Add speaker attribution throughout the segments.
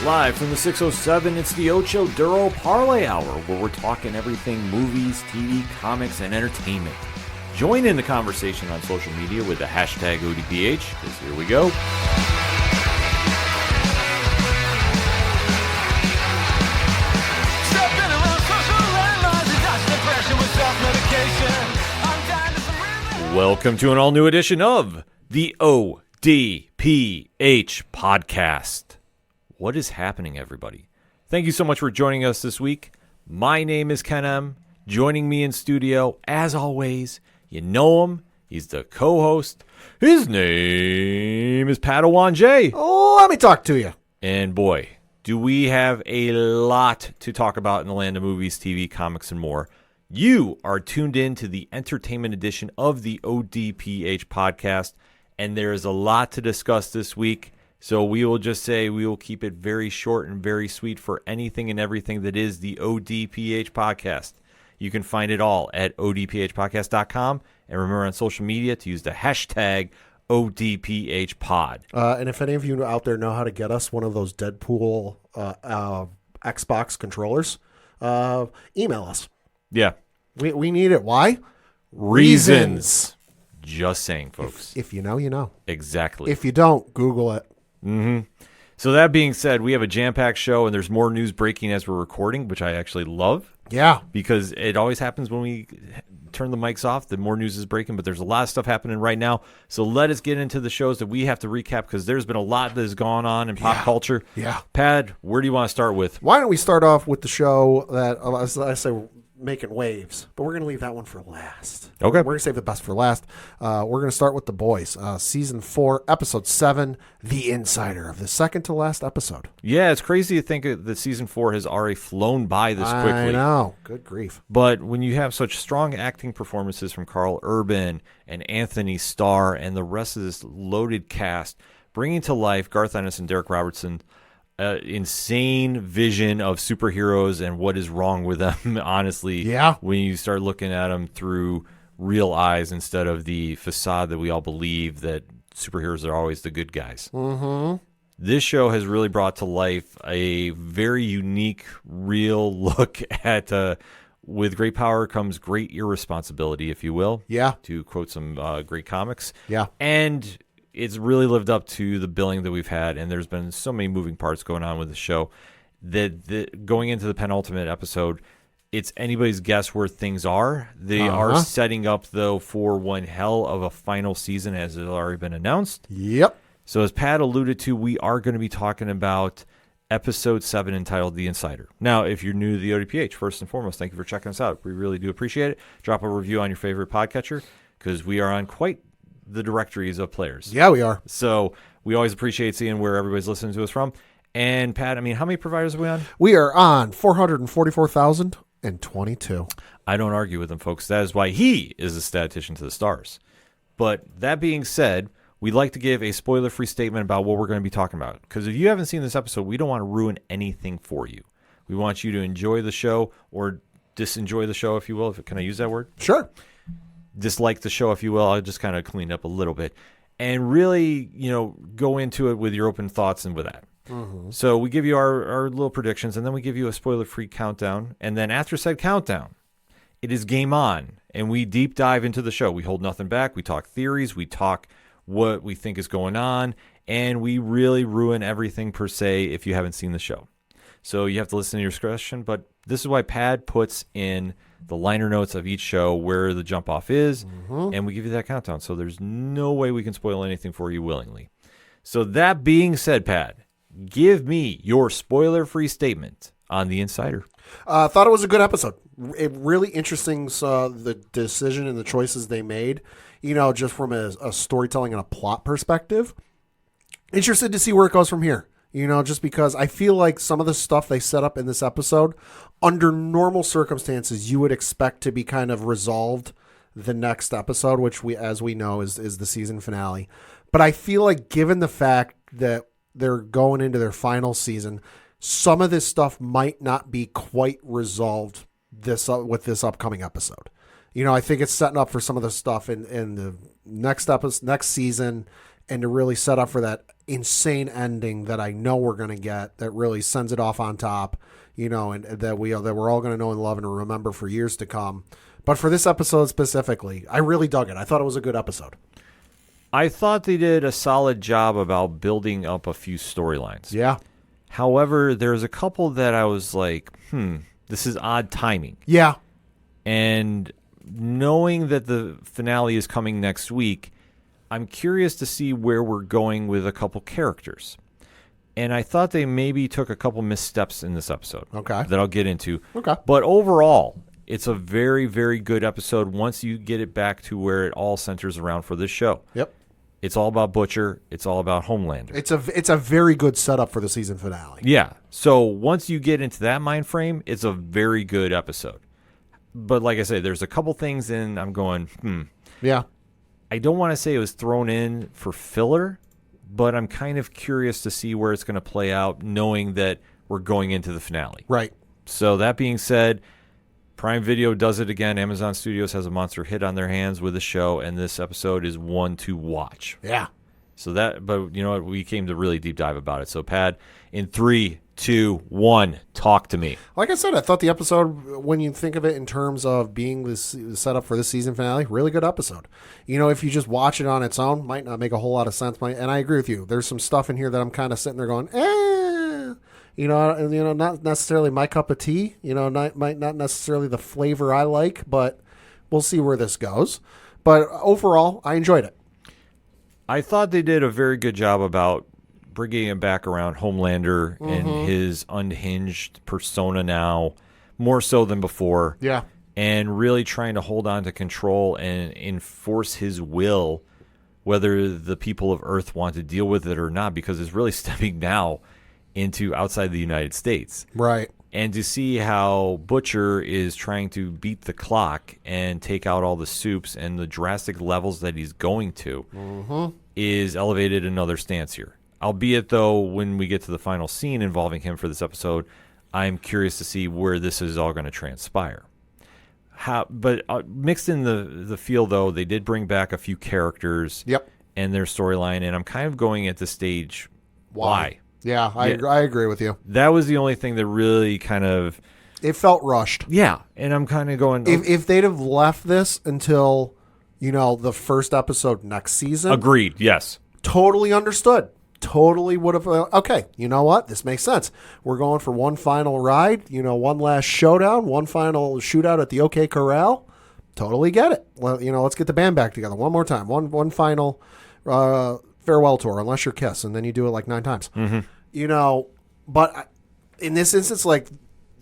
Speaker 1: Live from the 607, it's the Ocho Duro Parlay Hour, where we're talking everything movies, TV, comics, and entertainment. Join in the conversation on social media with the hashtag ODPH, because here we go. Welcome to an all-new edition of the ODPH podcast. What is happening, everybody? Thank you so much for joining us this week. My name is Ken M. Joining me in studio, as always, you know him. He's the co-host. His name is Padawan J.
Speaker 2: Oh, let me talk to you.
Speaker 1: And boy, do we have a lot to talk about in the land of movies, TV, comics, and more. You are tuned in to the entertainment edition of the ODPH podcast, and there is a lot to discuss this week. So we will just say we will keep it very short and very sweet for anything and everything that is the ODPH podcast. You can find it all at odphpodcast.com, and remember on social media to use the hashtag ODPHpod.
Speaker 2: And if any of you out there know how to get us one of those Deadpool Xbox controllers, email us.
Speaker 1: Yeah.
Speaker 2: We need it. Why?
Speaker 1: Reasons. Just saying, folks.
Speaker 2: If you know, you know.
Speaker 1: Exactly.
Speaker 2: If you don't, Google it.
Speaker 1: Mm-hmm. So that being said, we have a jam-packed show, and there's more news breaking as we're recording, which I actually love.
Speaker 2: Yeah.
Speaker 1: Because it always happens when we turn the mics off, the more news is breaking, but there's a lot of stuff happening right now. So let us get into the shows that we have to recap, because there's been a lot that has gone on in pop culture.
Speaker 2: Yeah.
Speaker 1: Pad, where do you want to start with?
Speaker 2: Why don't we start off with the show that, as I say, making waves, but we're going to leave that one for last.
Speaker 1: Okay.
Speaker 2: We're going to save the best for last. We're going to start with The Boys, Season 4, Episode 7, The Insider, of the second to last episode.
Speaker 1: Yeah, it's crazy to think that Season 4 has already flown by this quickly.
Speaker 2: I know. Good grief.
Speaker 1: But when you have such strong acting performances from Carl Urban and Anthony Starr and the rest of this loaded cast, bringing to life Garth Ennis and Derek Robertson, insane vision of superheroes and what is wrong with them, honestly.
Speaker 2: Yeah.
Speaker 1: When you start looking at them through real eyes instead of the facade that we all believe that superheroes are always the good guys.
Speaker 2: Mm-hmm.
Speaker 1: This show has really brought to life a very unique, real look at with great power comes great irresponsibility, if you will.
Speaker 2: Yeah. To
Speaker 1: quote some great comics.
Speaker 2: Yeah.
Speaker 1: And it's really lived up to the billing that we've had, and there's been so many moving parts going on with the show that going into the penultimate episode, it's anybody's guess where things are. They are setting up, though, for one hell of a final season, as has already been announced.
Speaker 2: Yep.
Speaker 1: So as Pat alluded to, we are going to be talking about Episode 7 entitled The Insider. Now, if you're new to the ODPH, first and foremost, thank you for checking us out. We really do appreciate it. Drop a review on your favorite podcatcher, because we are on quite the directories of players.
Speaker 2: Yeah, we are.
Speaker 1: So we always appreciate seeing where everybody's listening to us from. And Pat, I mean, how many providers are we on?
Speaker 2: We are on 444,022.
Speaker 1: I don't argue with him, folks. That is why he is a statistician to the stars. But that being said, we'd like to give a spoiler-free statement about what we're going to be talking about. Because if you haven't seen this episode, we don't want to ruin anything for you. We want you to enjoy the show, or disenjoy the show, if you will. Can I use that word?
Speaker 2: Sure.
Speaker 1: Dislike the show, if you will. I'll just kind of clean up a little bit and really, go into it with your open thoughts and with that. Mm-hmm. So we give you our little predictions, and then we give you a spoiler-free countdown. And then after said countdown, it is game on, and we deep dive into the show. We hold nothing back. We talk theories. We talk what we think is going on, and we really ruin everything per se if you haven't seen the show. So you have to listen to your discretion, but this is why Pad puts in the liner notes of each show where the jump off is, and we give you that countdown. So there's no way we can spoil anything for you willingly. So that being said, Pad, give me your spoiler-free statement on The Insider.
Speaker 2: Thought it was a good episode. Really interesting, the decision and the choices they made, just from a storytelling and a plot perspective. Interested to see where it goes from here. Just because I feel like some of the stuff they set up in this episode, under normal circumstances, you would expect to be kind of resolved the next episode, which as we know, is the season finale. But I feel like given the fact that they're going into their final season, some of this stuff might not be quite resolved with this upcoming episode. I think it's setting up for some of the stuff in the next season and to really set up for that insane ending that I know we're going to get that really sends it off on top, and that we're all going to know and love and remember for years to come. But for this episode specifically, I really dug it. I thought it was a good episode.
Speaker 1: I thought they did a solid job about building up a few storylines.
Speaker 2: Yeah.
Speaker 1: However, there's a couple that I was like, this is odd timing.
Speaker 2: Yeah.
Speaker 1: And knowing that the finale is coming next week, I'm curious to see where we're going with a couple characters. And I thought they maybe took a couple missteps in this episode.
Speaker 2: Okay.
Speaker 1: That I'll get into.
Speaker 2: Okay.
Speaker 1: But overall, it's a very, very good episode once you get it back to where it all centers around for this show.
Speaker 2: Yep.
Speaker 1: It's all about Butcher. It's all about Homelander.
Speaker 2: It's a very good setup for the season finale.
Speaker 1: Yeah. So once you get into that mind frame, it's a very good episode. But like I say, there's a couple things in I'm going,
Speaker 2: Yeah.
Speaker 1: I don't want to say it was thrown in for filler, but I'm kind of curious to see where it's going to play out, knowing that we're going into the finale.
Speaker 2: Right.
Speaker 1: So that being said, Prime Video does it again. Amazon Studios has a monster hit on their hands with the show, and this episode is one to watch.
Speaker 2: Yeah.
Speaker 1: But you know what? We came to really deep dive about it. So, Pad, in 3, 2, 1, talk to me.
Speaker 2: Like I said, I thought the episode, when you think of it in terms of being this setup for this season finale, really good episode. If you just watch it on its own, might not make a whole lot of sense. And I agree with you. There's some stuff in here that I'm kind of sitting there going, not necessarily my cup of tea. Might not necessarily the flavor I like, but we'll see where this goes. But overall, I enjoyed it.
Speaker 1: I thought they did a very good job about bringing him back around Homelander and his unhinged persona now, more so than before.
Speaker 2: Yeah.
Speaker 1: And really trying to hold on to control and enforce his will, whether the people of Earth want to deal with it or not, because it's really stepping now into outside the United States.
Speaker 2: Right.
Speaker 1: And to see how Butcher is trying to beat the clock and take out all the soups and the drastic levels that he's going to is elevated another stance here. Albeit, though, when we get to the final scene involving him for this episode, I'm curious to see where this is all going to transpire. But mixed in the feel, though, they did bring back a few characters and their storyline, and I'm kind of going at this stage, why?
Speaker 2: Yeah, I agree with you.
Speaker 1: That was the only thing that really kind of...
Speaker 2: It felt rushed.
Speaker 1: Yeah, and I'm kind of going...
Speaker 2: If they'd have left this until, the first episode next season...
Speaker 1: Agreed, yes.
Speaker 2: Totally understood. Totally would have... Okay, you know what? This makes sense. We're going for one final ride, one last showdown, one final shootout at the OK Corral. Totally get it. Well, let's get the band back together one more time. One final... farewell tour, unless you're Kiss, and then you do it like 9 times. But in this instance, like,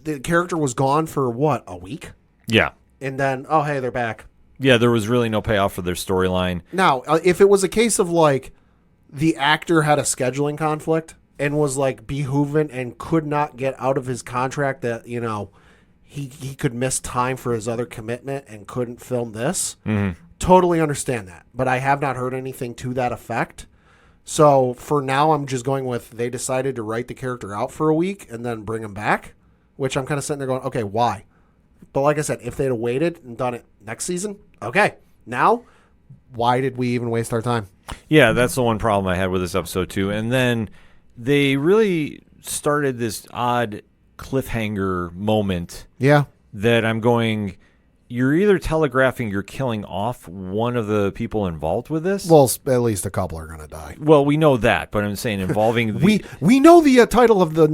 Speaker 2: the character was gone for what, a week?
Speaker 1: Yeah.
Speaker 2: And then, oh, hey, they're back.
Speaker 1: Yeah, there was really no payoff for their storyline.
Speaker 2: Now, if it was a case of, like, the actor had a scheduling conflict and was, like, behooven and could not get out of his contract that, he could miss time for his other commitment and couldn't film this, totally understand that. But I have not heard anything to that effect. So for now, I'm just going with they decided to write the character out for a week and then bring him back, which I'm kind of sitting there going, okay, why? But like I said, if they'd have waited and done it next season, okay. Now, why did we even waste our time?
Speaker 1: Yeah, that's the one problem I had with this episode too. And then they really started this odd cliffhanger moment.
Speaker 2: Yeah.
Speaker 1: That I'm going... You're either telegraphing you're killing off one of the people involved with this.
Speaker 2: Well, at least a couple are going to die.
Speaker 1: Well, we know that, but I'm saying involving the...
Speaker 2: we know the title of the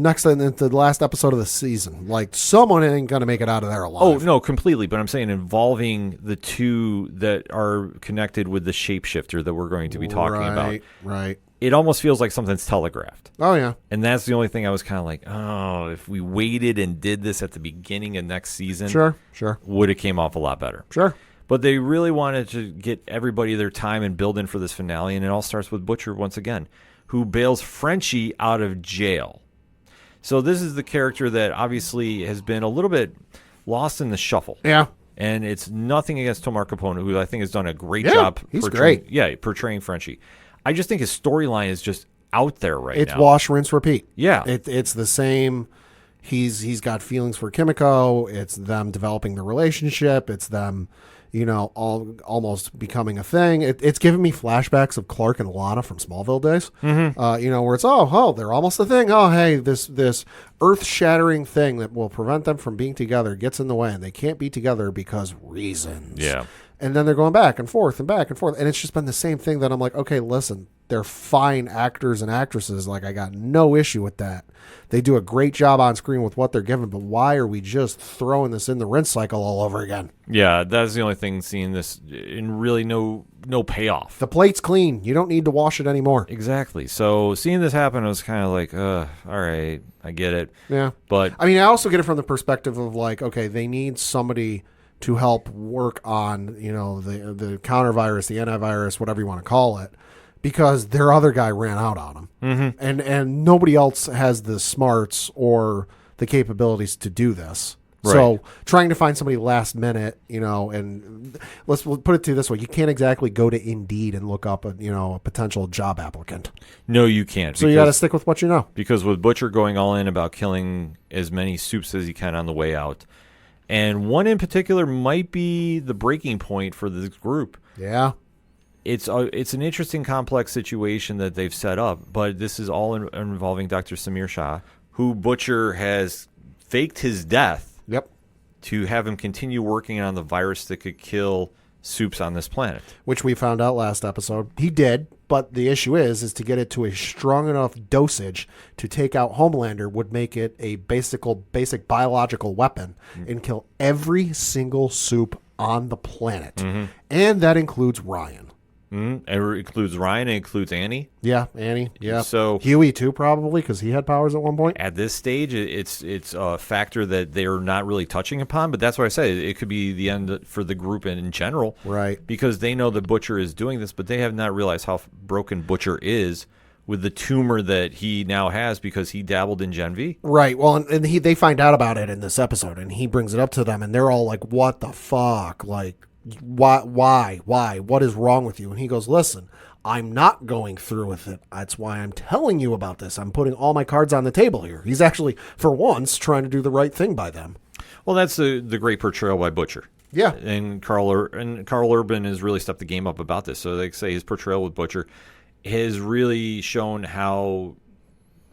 Speaker 2: next the last episode of the season. Like, someone ain't going to make it out of there alive.
Speaker 1: Oh no, completely. But I'm saying involving the two that are connected with the shapeshifter that we're going to be talking about.
Speaker 2: Right.
Speaker 1: It almost feels like something's telegraphed.
Speaker 2: Oh yeah.
Speaker 1: And that's the only thing I was kind of like, oh, if we waited and did this at the beginning of next season,
Speaker 2: sure,
Speaker 1: would have came off a lot better.
Speaker 2: Sure.
Speaker 1: But they really wanted to get everybody their time and build in for this finale, and it all starts with Butcher once again, who bails Frenchie out of jail. So this is the character that obviously has been a little bit lost in the shuffle.
Speaker 2: Yeah.
Speaker 1: And it's nothing against Tomar Capone, who I think has done a great job.
Speaker 2: He's great.
Speaker 1: Yeah, portraying Frenchie. I just think his storyline is just out there right now.
Speaker 2: It's wash, rinse, repeat.
Speaker 1: Yeah.
Speaker 2: It's the same. He's got feelings for Kimiko. It's them developing the relationship. It's them, almost becoming a thing. It's giving me flashbacks of Clark and Lana from Smallville days. Where it's they're almost a thing. Oh, hey, this earth-shattering thing that will prevent them from being together gets in the way, and they can't be together because reasons.
Speaker 1: Yeah.
Speaker 2: And then they're going back and forth and back and forth, and it's just been the same thing. That I'm like, okay, listen, they're fine actors and actresses. Like, I got no issue with that. They do a great job on screen with what they're given, but why are we just throwing this in the rinse cycle all over again?
Speaker 1: Yeah, that's the only thing, seeing this in really no payoff.
Speaker 2: The plate's clean. You don't need to wash it anymore.
Speaker 1: Exactly. So seeing this happen, I was kind of like, all right, I get it.
Speaker 2: Yeah.
Speaker 1: But
Speaker 2: I mean, I also get it from the perspective of like, okay, they need somebody to help work on, the counter virus, the antivirus, whatever you want to call it, because their other guy ran out on them. And nobody else has the smarts or the capabilities to do this. Right. So trying to find somebody last minute, and we'll put it to you this way. You can't exactly go to Indeed and look up a potential job applicant.
Speaker 1: No, you can't.
Speaker 2: So you got to stick with what you know.
Speaker 1: Because with Butcher going all in about killing as many Supes as he can on the way out, and one in particular might be the breaking point for this group.
Speaker 2: Yeah.
Speaker 1: It's an interesting, complex situation that they've set up, but this is all involving Dr. Samir Shah, who Butcher has faked his death.
Speaker 2: Yep.
Speaker 1: To have him continue working on the virus that could kill Supes on this planet. Which
Speaker 2: we found out last episode. He did, but the issue is to get it to a strong enough dosage to take out Homelander would make it a basic biological weapon and kill every single Supe on the planet. And that includes Ryan.
Speaker 1: It includes Ryan. It includes Annie.
Speaker 2: Yeah, Annie. Yeah.
Speaker 1: So
Speaker 2: Huey too, probably, because he had powers at one point.
Speaker 1: At this stage, it's a factor that they're not really touching upon. But that's why I say it could be the end for the group in general,
Speaker 2: right?
Speaker 1: Because they know that Butcher is doing this, but they have not realized how broken Butcher is with the tumor that he now has because he dabbled in Gen V.
Speaker 2: Right. Well, and they find out about it in this episode, and he brings it up to them, and they're all like, "What the fuck? Like." Why? What is wrong with you? And he goes, listen, I'm not going through with it. That's why I'm telling you about this. I'm putting all my cards on the table here. He's actually, for once, trying to do the right thing by them.
Speaker 1: Well, that's the great portrayal by Butcher.
Speaker 2: Yeah.
Speaker 1: And Carl Urban has really stepped the game up about this. So they say his portrayal with Butcher has really shown how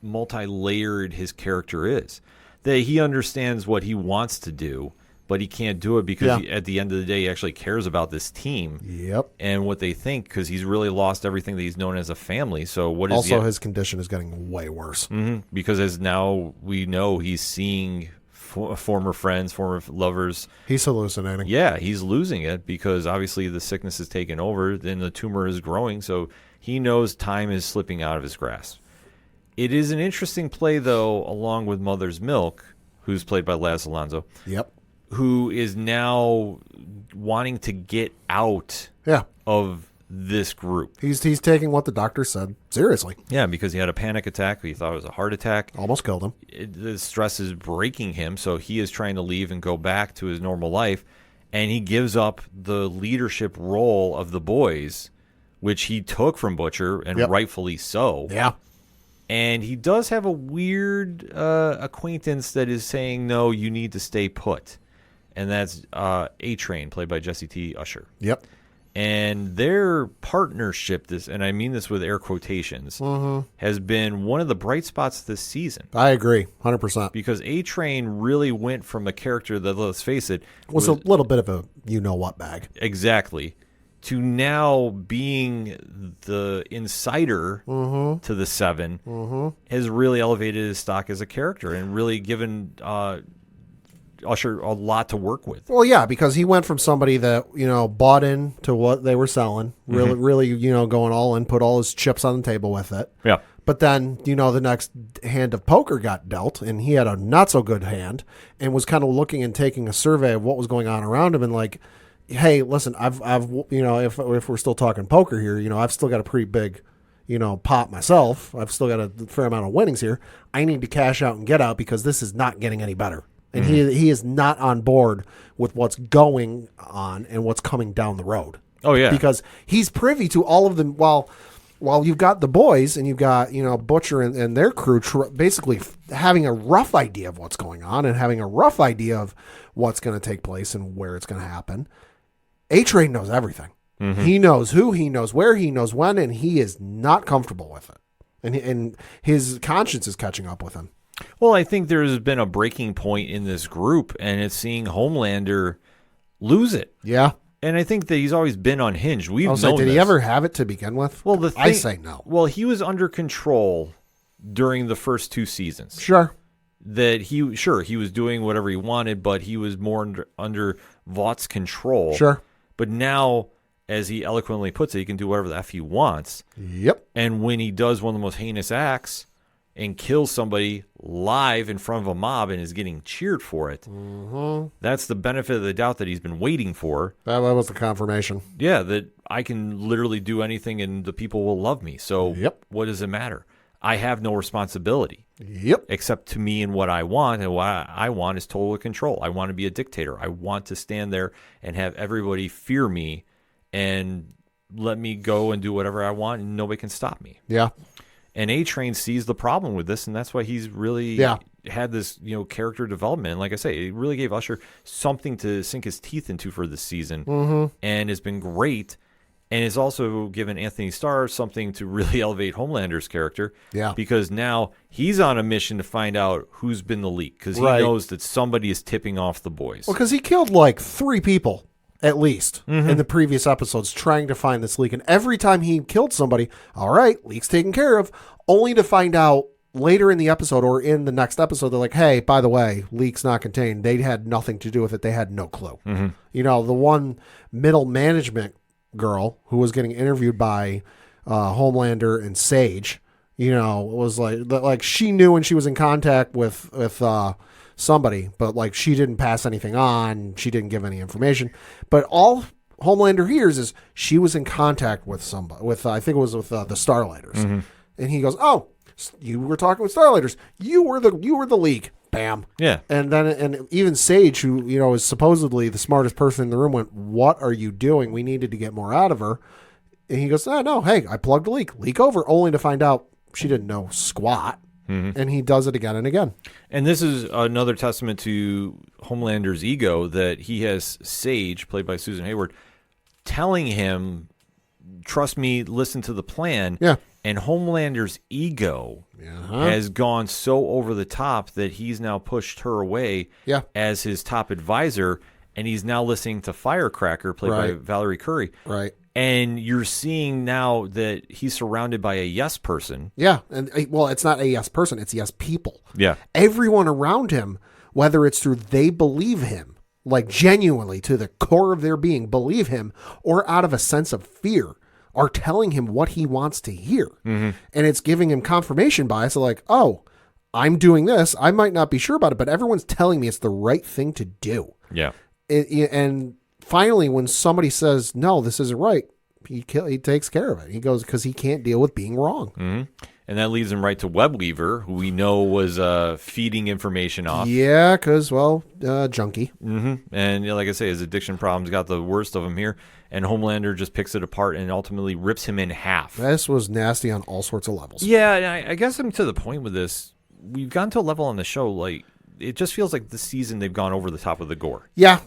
Speaker 1: multi-layered his character is. That he understands what he wants to do, but he can't do it because at the end of the day, he actually cares about this team.
Speaker 2: Yep.
Speaker 1: And what they think, because he's really lost everything that he's known as a family. So what is
Speaker 2: also his condition is getting way worse.
Speaker 1: Because as now we know, he's seeing former friends, former lovers.
Speaker 2: He's hallucinating.
Speaker 1: Yeah, he's losing it because obviously the sickness has taken over, then the tumor is growing. So he knows time is slipping out of his grasp. It is an interesting play, though, along with Mother's Milk, who's played by Laz Alonso.
Speaker 2: Yep.
Speaker 1: Who is now wanting to get out of this group.
Speaker 2: He's taking what the doctor said seriously.
Speaker 1: Yeah, because he had a panic attack. He thought it was a heart attack.
Speaker 2: Almost killed him.
Speaker 1: The stress is breaking him, so he is trying to leave and go back to his normal life. And he gives up the leadership role of the boys, which he took from Butcher, and rightfully so.
Speaker 2: Yeah.
Speaker 1: And he does have a weird acquaintance that is saying, no, you need to stay put. And that's A-Train, played by Jesse T. Usher.
Speaker 2: Yep.
Speaker 1: And their partnership, and I mean this with air quotations, has been one of the bright spots this season.
Speaker 2: I agree, 100%.
Speaker 1: Because A-Train really went from a character that, let's face it,
Speaker 2: was a little bit of a you-know-what bag.
Speaker 1: Exactly. To now being the insider to the Seven has really elevated his stock as a character and really given Usher a lot to work with.
Speaker 2: Well, yeah, because he went from somebody that, bought into what they were selling, really, going all in, put all his chips on the table with it.
Speaker 1: Yeah.
Speaker 2: But then, the next hand of poker got dealt, and he had a not so good hand and was kind of looking and taking a survey of what was going on around him and like, hey, listen, I've if we're still talking poker here, I've still got a pretty big, pot myself. I've still got a fair amount of winnings here. I need to cash out and get out because this is not getting any better. And he is not on board with what's going on and what's coming down the road.
Speaker 1: Oh, yeah.
Speaker 2: Because he's privy to all of them. While you've got the boys and you've got, Butcher and their crew basically having a rough idea of what's going on and having a rough idea of what's going to take place and where it's going to happen. A-Train knows everything.
Speaker 1: Mm-hmm.
Speaker 2: He knows who, he knows where, he knows when, and he is not comfortable with it. And his conscience is catching up with him.
Speaker 1: Well, I think there's been a breaking point in this group, and it's seeing Homelander lose it.
Speaker 2: Yeah.
Speaker 1: And I think that he's always been unhinged. We've known
Speaker 2: Did
Speaker 1: this.
Speaker 2: he ever have it to begin with?
Speaker 1: Well,
Speaker 2: I say no.
Speaker 1: Well, he was under control during the first 2 seasons.
Speaker 2: Sure.
Speaker 1: That he was doing whatever he wanted, but he was more under Vought's control.
Speaker 2: Sure.
Speaker 1: But now, as he eloquently puts it, he can do whatever the F he wants.
Speaker 2: Yep.
Speaker 1: And when he does one of the most heinous acts and kills somebody live in front of a mob and is getting cheered for it, that's the benefit of the doubt that he's been waiting for.
Speaker 2: That was the confirmation.
Speaker 1: Yeah, that I can literally do anything and the people will love me. So what does it matter? I have no responsibility.
Speaker 2: Yep.
Speaker 1: Except to me and what I want. And what I want is total control. I want to be a dictator. I want to stand there and have everybody fear me and let me go and do whatever I want and nobody can stop me.
Speaker 2: Yeah.
Speaker 1: And A-Train sees the problem with this, and that's why he's really had this, character development. And like I say, it really gave Usher something to sink his teeth into for this season, and it's been great. And it's also given Anthony Starr something to really elevate Homelander's character.
Speaker 2: Yeah.
Speaker 1: Because now he's on a mission to find out who's been the leak, because he knows that somebody is tipping off the boys.
Speaker 2: Well, because he killed like 3 people. At least in the previous episodes, trying to find this leak. And every time he killed somebody, all right, leak's taken care of, only to find out later in the episode or in the next episode, they're like, hey, by the way, leak's not contained. They had nothing to do with it. They had no clue. The one middle management girl who was getting interviewed by Homelander and Sage, was like she knew when she was in contact with somebody, but like she didn't pass anything on. She didn't give any information. But all Homelander hears is she was in contact with somebody. I think it was with the Starlighters, and he goes, "Oh, you were talking with Starlighters. You were the League." Bam.
Speaker 1: Yeah.
Speaker 2: And even Sage, who is supposedly the smartest person in the room, went, "What are you doing? We needed to get more out of her." And he goes, "Oh no, hey, I plugged a leak over," only to find out she didn't know squat. And he does it again and again.
Speaker 1: And this is another testament to Homelander's ego, that he has Sage, played by Susan Hayward, telling him, trust me, listen to the plan.
Speaker 2: Yeah.
Speaker 1: And Homelander's ego has gone so over the top that he's now pushed her away as his top advisor, and he's now listening to Firecracker, played by Valerie Curry.
Speaker 2: Right.
Speaker 1: And you're seeing now that he's surrounded by a yes person.
Speaker 2: Yeah. And well, it's not a yes person, it's yes people.
Speaker 1: Yeah.
Speaker 2: Everyone around him, whether it's through they believe him, like genuinely to the core of their being, believe him, or out of a sense of fear, are telling him what he wants to hear. And it's giving him confirmation bias of like, oh, I'm doing this. I might not be sure about it, but everyone's telling me it's the right thing to do.
Speaker 1: Yeah.
Speaker 2: And finally, when somebody says, no, this isn't right, he takes care of it. He goes, because he can't deal with being wrong.
Speaker 1: And that leads him right to Webweaver, who we know was feeding information off.
Speaker 2: Yeah, because, junkie.
Speaker 1: And like I say, his addiction problems got the worst of him here. And Homelander just picks it apart and ultimately rips him in half.
Speaker 2: This was nasty on all sorts of levels.
Speaker 1: Yeah, and I guess I'm to the point with this. We've gotten to a level on the show, like, it just feels like this season they've gone over the top of the gore.
Speaker 2: Yeah, a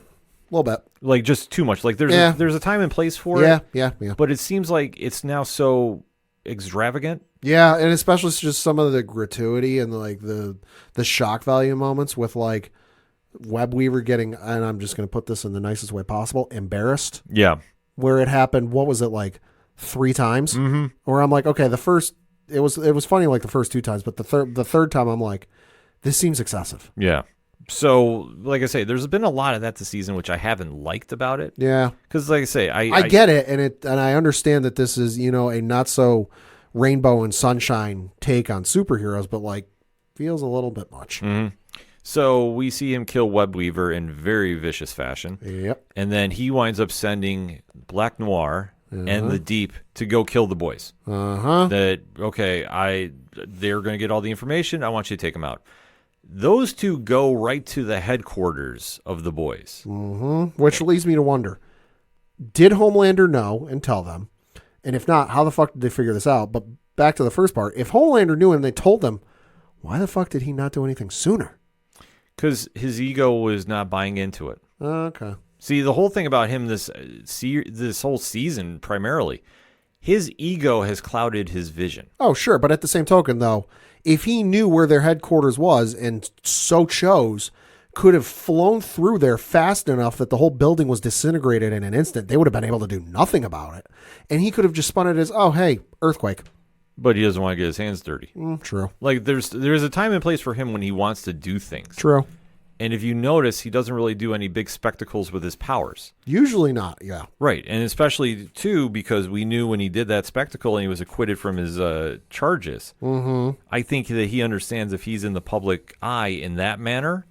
Speaker 2: little bit.
Speaker 1: Like, just too much. Like, there's a time and place for it.
Speaker 2: Yeah.
Speaker 1: But it seems like it's now so extravagant.
Speaker 2: Yeah, and especially just some of the gratuity and like the shock value moments with like Webweaver getting, and I'm just going to put this in the nicest way possible, embarrassed.
Speaker 1: Yeah.
Speaker 2: Where it happened, what was it, like 3 times? Where I'm like, okay, it was funny like the first 2 times, but the third time I'm like, this seems excessive.
Speaker 1: Yeah. So, like I say, there's been a lot of that this season, which I haven't liked about it.
Speaker 2: Yeah.
Speaker 1: Because, like I say,
Speaker 2: I get it, and I understand that this is, a not so rainbow and sunshine take on superheroes, but like feels a little bit much.
Speaker 1: So we see him kill Webweaver in very vicious fashion.
Speaker 2: Yep.
Speaker 1: And then he winds up sending Black Noir and the Deep to go kill the boys. That, okay, they're going to get all the information. I want you to take them out. Those two go right to the headquarters of the boys.
Speaker 2: Which leads me to wonder, did Homelander know and tell them? And if not, how the fuck did they figure this out? But back to the first part, if Homelander knew and they told them, why the fuck did he not do anything sooner?
Speaker 1: Because his ego was not buying into it.
Speaker 2: Okay.
Speaker 1: See, the whole thing about him this whole season, primarily, his ego has clouded his vision.
Speaker 2: Oh, sure. But at the same token, though, if he knew where their headquarters was and so chose, could have flown through there fast enough that the whole building was disintegrated in an instant, they would have been able to do nothing about it. And he could have just spun it as, oh, hey, earthquake.
Speaker 1: But he doesn't want to get his hands dirty.
Speaker 2: True.
Speaker 1: Like, there's a time and place for him when he wants to do things.
Speaker 2: True.
Speaker 1: And if you notice, he doesn't really do any big spectacles with his powers.
Speaker 2: Usually not, yeah.
Speaker 1: Right. And especially, too, because we knew when he did that spectacle and he was acquitted from his charges. Mm-hmm. I think that he understands if he's in the public eye in that manner,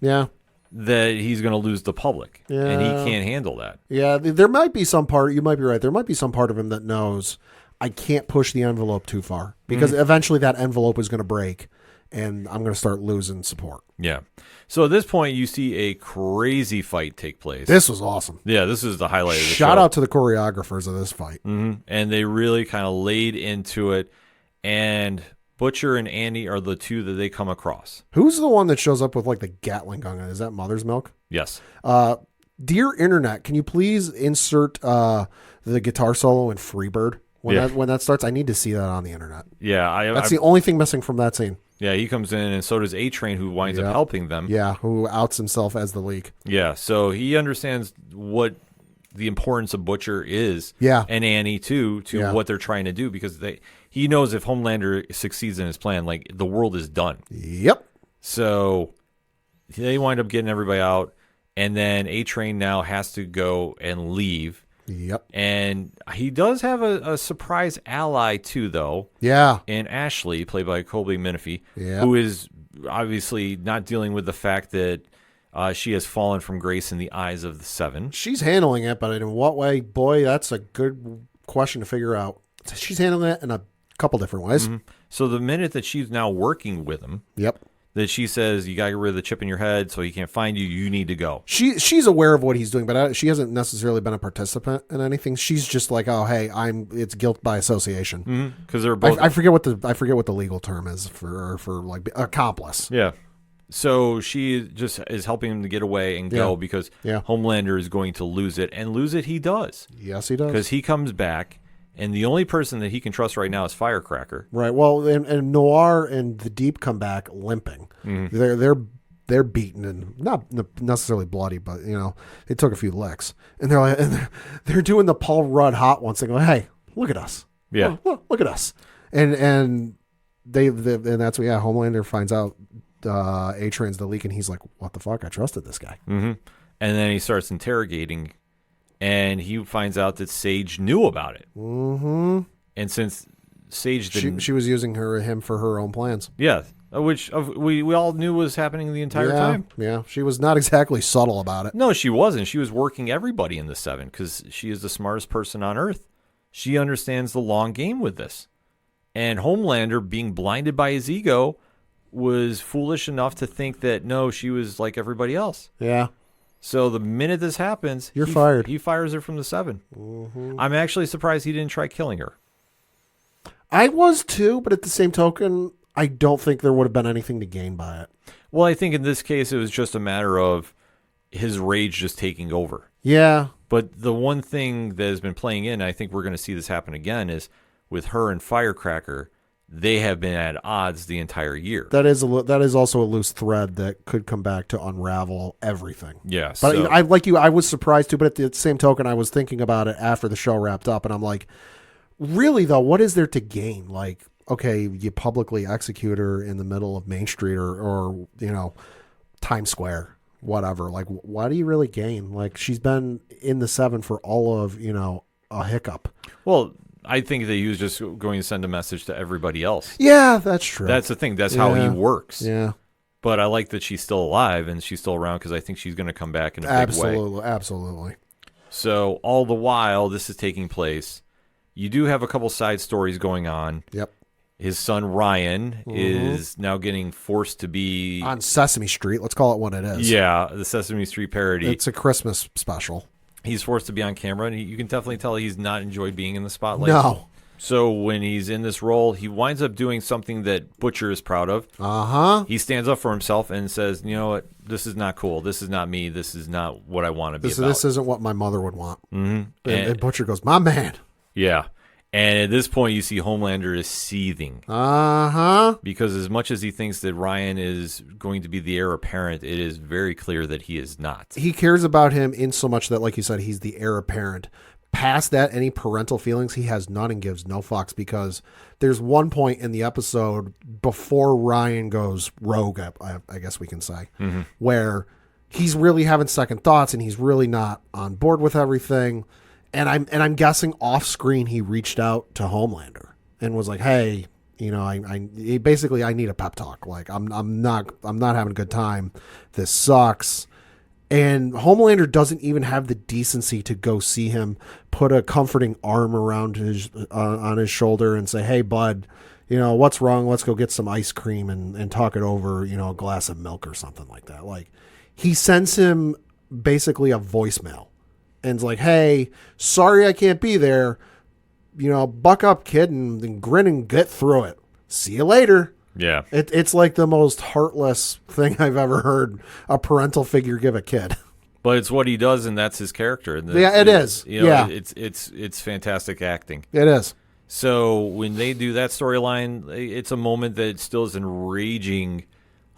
Speaker 1: that he's going to lose the public. Yeah. And he can't handle that. Yeah,
Speaker 2: there might be some part, you might be right, there might be some part of him that knows I can't push the envelope too far because eventually that envelope is going to break and I'm going to start losing support.
Speaker 1: Yeah. So at this point, you see a crazy fight take place.
Speaker 2: This was awesome.
Speaker 1: Yeah, this is the highlight of the show.
Speaker 2: Shout out to the choreographers of this fight.
Speaker 1: Mm-hmm. And they really kind of laid into it. And Butcher and Andy are the two that they come across.
Speaker 2: Who's the one that shows up with like the Gatling gun? Is that Mother's Milk?
Speaker 1: Yes.
Speaker 2: Dear Internet, can you please insert the guitar solo in Freebird when that starts? I need to see that on the internet.
Speaker 1: Yeah,
Speaker 2: that's the only thing missing from that scene.
Speaker 1: Yeah, he comes in, and so does A-Train, who winds up helping them.
Speaker 2: Yeah, who outs himself as the leak.
Speaker 1: Yeah, so he understands what the importance of Butcher is, and Annie, too, to what they're trying to do, because he knows if Homelander succeeds in his plan, like, the world is done.
Speaker 2: Yep.
Speaker 1: So they wind up getting everybody out, and then A-Train now has to go and leave.
Speaker 2: Yep.
Speaker 1: And he does have a surprise ally, too, though.
Speaker 2: Yeah.
Speaker 1: And Ashley, played by Colby Minifie, who is obviously not dealing with the fact that she has fallen from grace in the eyes of the Seven.
Speaker 2: She's handling it, but in what way? Boy, that's a good question to figure out. She's handling it in a couple different ways.
Speaker 1: Mm-hmm. So the minute that she's now working with him, that she says, you got to get rid of the chip in your head so he can't find you, you need to go.
Speaker 2: She's aware of what he's doing, but she hasn't necessarily been a participant in anything. She's just like, oh, hey, it's guilt by association.
Speaker 1: Because they're both.
Speaker 2: I forget what the legal term is for like accomplice.
Speaker 1: Yeah. So she just is helping him to get away and go because Homelander is going to lose it. And lose it he does.
Speaker 2: Yes, he does.
Speaker 1: Because he comes back. And the only person that he can trust right now is Firecracker.
Speaker 2: Right. Well, and Noir and the Deep come back limping. Mm-hmm. They're beaten and not necessarily bloody, but they took a few licks. And they're like, they're doing the Paul Rudd hot ones. They go, hey, look at us.
Speaker 1: Yeah.
Speaker 2: Look at us. And that's what Homelander finds out A-Train's the leak, and he's like, what the fuck? I trusted this guy.
Speaker 1: Mm-hmm. And then he starts interrogating. And he finds out that Sage knew about it.
Speaker 2: Mm-hmm.
Speaker 1: And since Sage didn't...
Speaker 2: She was using him for her own plans.
Speaker 1: Yeah, which we all knew was happening the entire time.
Speaker 2: Yeah, she was not exactly subtle about it.
Speaker 1: No, she wasn't. She was working everybody in the Seven because she is the smartest person on Earth. She understands the long game with this. And Homelander, being blinded by his ego, was foolish enough to think that, no, she was like everybody else.
Speaker 2: Yeah.
Speaker 1: So the minute this happens,
Speaker 2: you're fired.
Speaker 1: He fires her from the Seven.
Speaker 2: Mm-hmm.
Speaker 1: I'm actually surprised he didn't try killing her.
Speaker 2: I was too, but at the same token, I don't think there would have been anything to gain by it.
Speaker 1: Well, I think in this case, it was just a matter of his rage just taking over.
Speaker 2: Yeah.
Speaker 1: But the one thing that has been playing in, I think we're going to see this happen again, is with her and Firecracker, they have been at odds the entire year.
Speaker 2: That is also a loose thread that could come back to unravel everything.
Speaker 1: Yeah.
Speaker 2: But I was surprised too, but at the same token, I was thinking about it after the show wrapped up, and I'm like, really though, what is there to gain? Like, okay, you publicly execute her in the middle of Main Street or Times Square, whatever. Like, what do you really gain? Like, she's been in the Seven for all of, a hiccup.
Speaker 1: Well, I think that he was just going to send a message to everybody else.
Speaker 2: Yeah, that's true.
Speaker 1: That's the thing. That's how he works.
Speaker 2: Yeah.
Speaker 1: But I like that she's still alive and she's still around because I think she's going to come back in a big way.
Speaker 2: Absolutely.
Speaker 1: So all the while this is taking place, you do have a couple side stories going on.
Speaker 2: Yep.
Speaker 1: His son Ryan is now getting forced to be...
Speaker 2: on Sesame Street. Let's call it what it is.
Speaker 1: Yeah, the Sesame Street parody.
Speaker 2: It's a Christmas special.
Speaker 1: He's forced to be on camera, and you can definitely tell he's not enjoyed being in the spotlight.
Speaker 2: No.
Speaker 1: So when he's in this role, he winds up doing something that Butcher is proud of.
Speaker 2: Uh-huh.
Speaker 1: He stands up for himself and says, you know what, this is not cool. This is not me. This is not what I want to be about.
Speaker 2: This isn't what my mother would want.
Speaker 1: Mm-hmm.
Speaker 2: And Butcher goes, my man.
Speaker 1: Yeah. And at this point, you see Homelander is seething.
Speaker 2: Uh-huh.
Speaker 1: Because as much as he thinks that Ryan is going to be the heir apparent, it is very clear that he is not.
Speaker 2: He cares about him in so much that, like you said, he's the heir apparent. Past that, any parental feelings, he has none and gives no fucks, because there's one point in the episode before Ryan goes rogue, I guess we can say, where he's really having second thoughts and he's really not on board with everything. And I'm guessing off screen he reached out to Homelander and was like, hey, you know, I need a pep talk. Like I'm not having a good time. This sucks. And Homelander doesn't even have the decency to go see him, put a comforting arm around on his shoulder and say, hey, bud, you know, what's wrong? Let's go get some ice cream and talk it over, you know, a glass of milk or something like that. Like, he sends him basically a voicemail and is like, hey, sorry I can't be there. You know, buck up, kid, and grin and get through it. See you later.
Speaker 1: Yeah.
Speaker 2: It's like the most heartless thing I've ever heard a parental figure give a kid.
Speaker 1: But it's what he does, and that's his character. And
Speaker 2: yeah, it is.
Speaker 1: You know,
Speaker 2: yeah.
Speaker 1: It's fantastic acting.
Speaker 2: It is.
Speaker 1: So when they do that storyline, it's a moment that still is enraging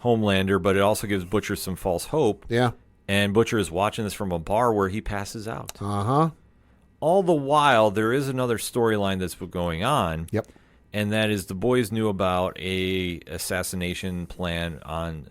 Speaker 1: Homelander, but it also gives Butcher some false hope.
Speaker 2: Yeah.
Speaker 1: And Butcher is watching this from a bar where he passes out.
Speaker 2: Uh-huh.
Speaker 1: All the while, there is another storyline that's going on.
Speaker 2: Yep.
Speaker 1: And that is the boys knew about a assassination plan on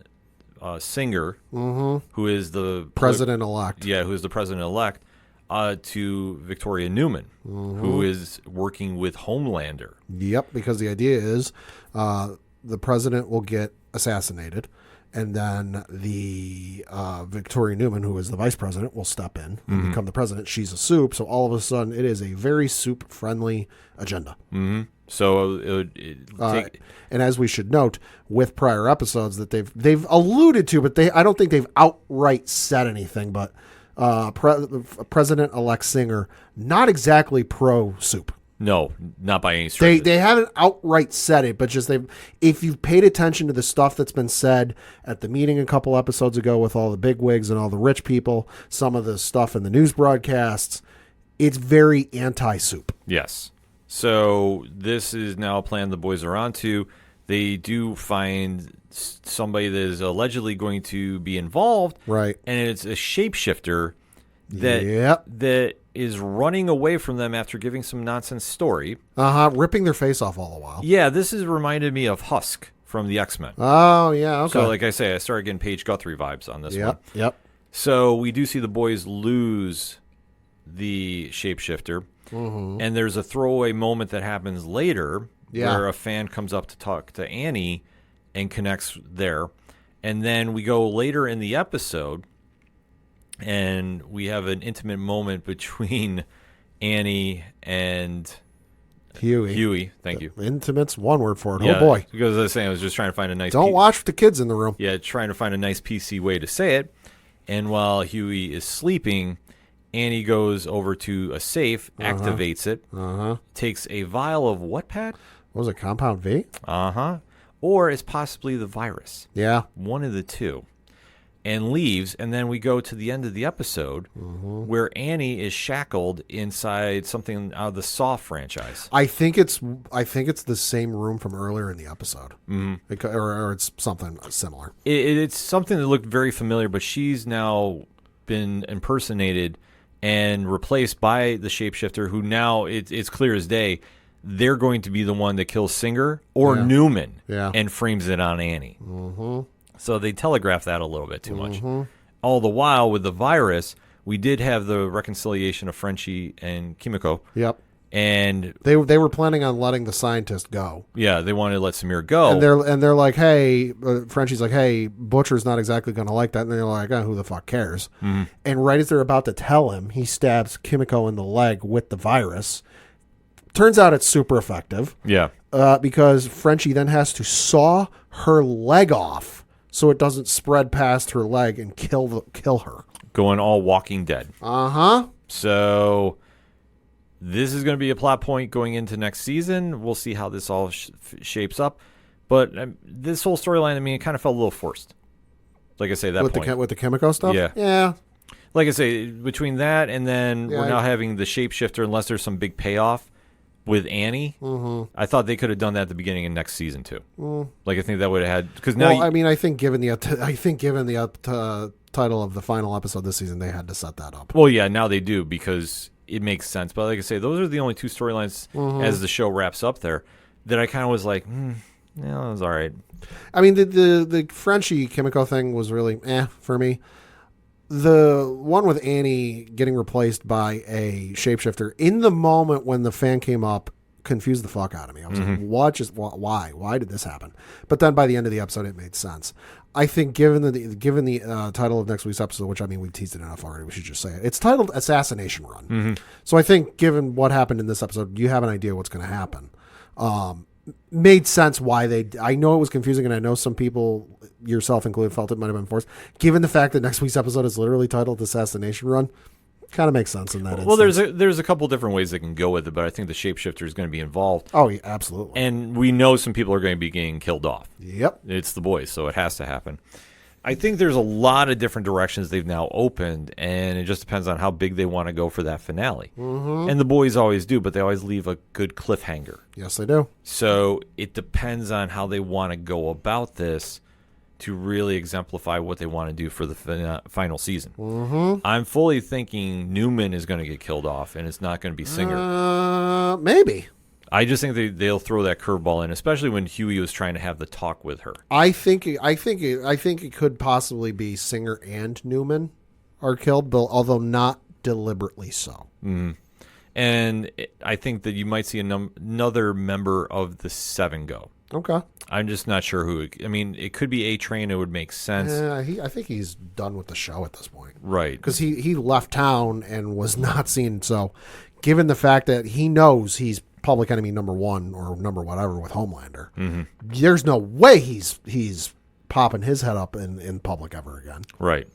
Speaker 1: Singer, who is the
Speaker 2: president-elect.
Speaker 1: Yeah, who is the president-elect, to Victoria Newman, who is working with Homelander.
Speaker 2: Yep, because the idea is the president will get assassinated, and then the Victoria Newman, who is the vice president, will step in and become the president. She's a soup, so all of a sudden it is a very soup-friendly agenda.
Speaker 1: Mm-hmm. So
Speaker 2: and as we should note, with prior episodes that they've alluded to, but I don't think they've outright said anything. But President-elect Singer, not exactly pro soup.
Speaker 1: No, not by any stretch.
Speaker 2: They haven't outright said it, but just if you've paid attention to the stuff that's been said at the meeting a couple episodes ago with all the bigwigs and all the rich people, some of the stuff in the news broadcasts, it's very anti-soup.
Speaker 1: Yes. So this is now a plan the boys are onto. They do find somebody that is allegedly going to be involved.
Speaker 2: Right.
Speaker 1: And it's a shapeshifter that is running away from them after giving some nonsense story.
Speaker 2: Ripping their face off all the while.
Speaker 1: Yeah, this has reminded me of Husk from the X-Men.
Speaker 2: Oh, yeah, okay.
Speaker 1: So like I say, I started getting Paige Guthrie vibes on this one.
Speaker 2: Yep.
Speaker 1: So we do see the boys lose the shapeshifter. And there's a throwaway moment that happens later where a fan comes up to talk to Annie and connects there. And then we go later in the episode and we have an intimate moment between Annie and
Speaker 2: Huey.
Speaker 1: Thank you.
Speaker 2: Intimate's one word for it.
Speaker 1: Yeah,
Speaker 2: oh, boy.
Speaker 1: Because as I was saying, I was just trying to find a nice...
Speaker 2: Don't watch with the kids in the room.
Speaker 1: Yeah, trying to find a nice PC way to say it. And while Huey is sleeping... Annie goes over to a safe, activates it, takes a vial of what, Pat?
Speaker 2: What was it, Compound V?
Speaker 1: Or it's possibly the virus.
Speaker 2: Yeah.
Speaker 1: One of the two. And leaves, and then we go to the end of the episode where Annie is shackled inside something out of the Saw franchise.
Speaker 2: I think it's the same room from earlier in the episode. Or it's something similar.
Speaker 1: It's something that looked very familiar, but she's now been impersonated and replaced by the shapeshifter, who now it's clear as day they're going to be the one that kills Singer or Newman and frames it on Annie. So they telegraph that a little bit too much. All the while with the virus, we did have the reconciliation of Frenchie and Kimiko.
Speaker 2: Yep.
Speaker 1: And
Speaker 2: they were planning on letting the scientist go.
Speaker 1: Yeah, they wanted to let Samir go.
Speaker 2: And they're like, hey, Frenchie's like, hey, Butcher's not exactly going to like that. And they're like, oh, who the fuck cares? And right as they're about to tell him, he stabs Kimiko in the leg with the virus. Turns out it's super effective.
Speaker 1: Yeah.
Speaker 2: Because Frenchie then has to saw her leg off so it doesn't spread past her leg and kill her.
Speaker 1: Going all Walking Dead.
Speaker 2: Uh-huh.
Speaker 1: So This is going to be a plot point going into next season. We'll see how this all shapes up. But this whole storyline, I mean, it kind of felt a little forced. Like I say, that
Speaker 2: with
Speaker 1: point.
Speaker 2: With the Kimiko stuff?
Speaker 1: Yeah.
Speaker 2: Yeah.
Speaker 1: Like I say, between that and then we're now having the shapeshifter, unless there's some big payoff with Annie. Mm-hmm. I thought they could have done that at the beginning of next season too. Like I think that would have had because now.
Speaker 2: Well, I mean, I think given the title of the final episode this season, they had to set that up.
Speaker 1: Well, yeah, now they do because it makes sense. But like I say, those are the only two storylines as the show wraps up there that I kind of was like, yeah, that was all right.
Speaker 2: I mean, the Frenchie Kimiko thing was really for me. The one with Annie getting replaced by a shapeshifter in the moment when the fan came up confused the fuck out of me. I was like, why did this happen? But then by the end of the episode, it made sense. I think given the title of next week's episode, which I mean, we've teased it enough already, we should just say it. It's titled Assassination Run. Mm-hmm. So I think given what happened in this episode, you have an idea what's going to happen. Made sense why I know it was confusing, and I know some people, yourself included, felt it might have been forced. Given the fact that next week's episode is literally titled Assassination Run, kind of makes sense in that instance.
Speaker 1: Well, there's a couple different ways they can go with it, but I think the shapeshifter is going to be involved.
Speaker 2: Oh, yeah, absolutely.
Speaker 1: And we know some people are going to be getting killed off.
Speaker 2: Yep.
Speaker 1: It's the boys, so it has to happen. I think there's a lot of different directions they've now opened, and it just depends on how big they want to go for that finale. Mm-hmm. And the boys always do, but they always leave a good cliffhanger.
Speaker 2: Yes, they do.
Speaker 1: So it depends on how they want to go about this to really exemplify what they want to do for the final season. Mm-hmm. I'm fully thinking Newman is going to get killed off, and it's not going to be Singer.
Speaker 2: Maybe.
Speaker 1: I just think they'll throw that curveball in, especially when Huey was trying to have the talk with her.
Speaker 2: I think it could possibly be Singer and Newman are killed, but although not deliberately so.
Speaker 1: Mm-hmm. And I think that you might see another member of the Seven go.
Speaker 2: Okay.
Speaker 1: I'm just not sure who. I mean, it could be A-Train. It would make sense.
Speaker 2: I think he's done with the show at this point.
Speaker 1: Right.
Speaker 2: Because he left town and was not seen. So given the fact that he knows he's public enemy number one or number whatever with Homelander, there's no way he's popping his head up in public ever again.
Speaker 1: Right.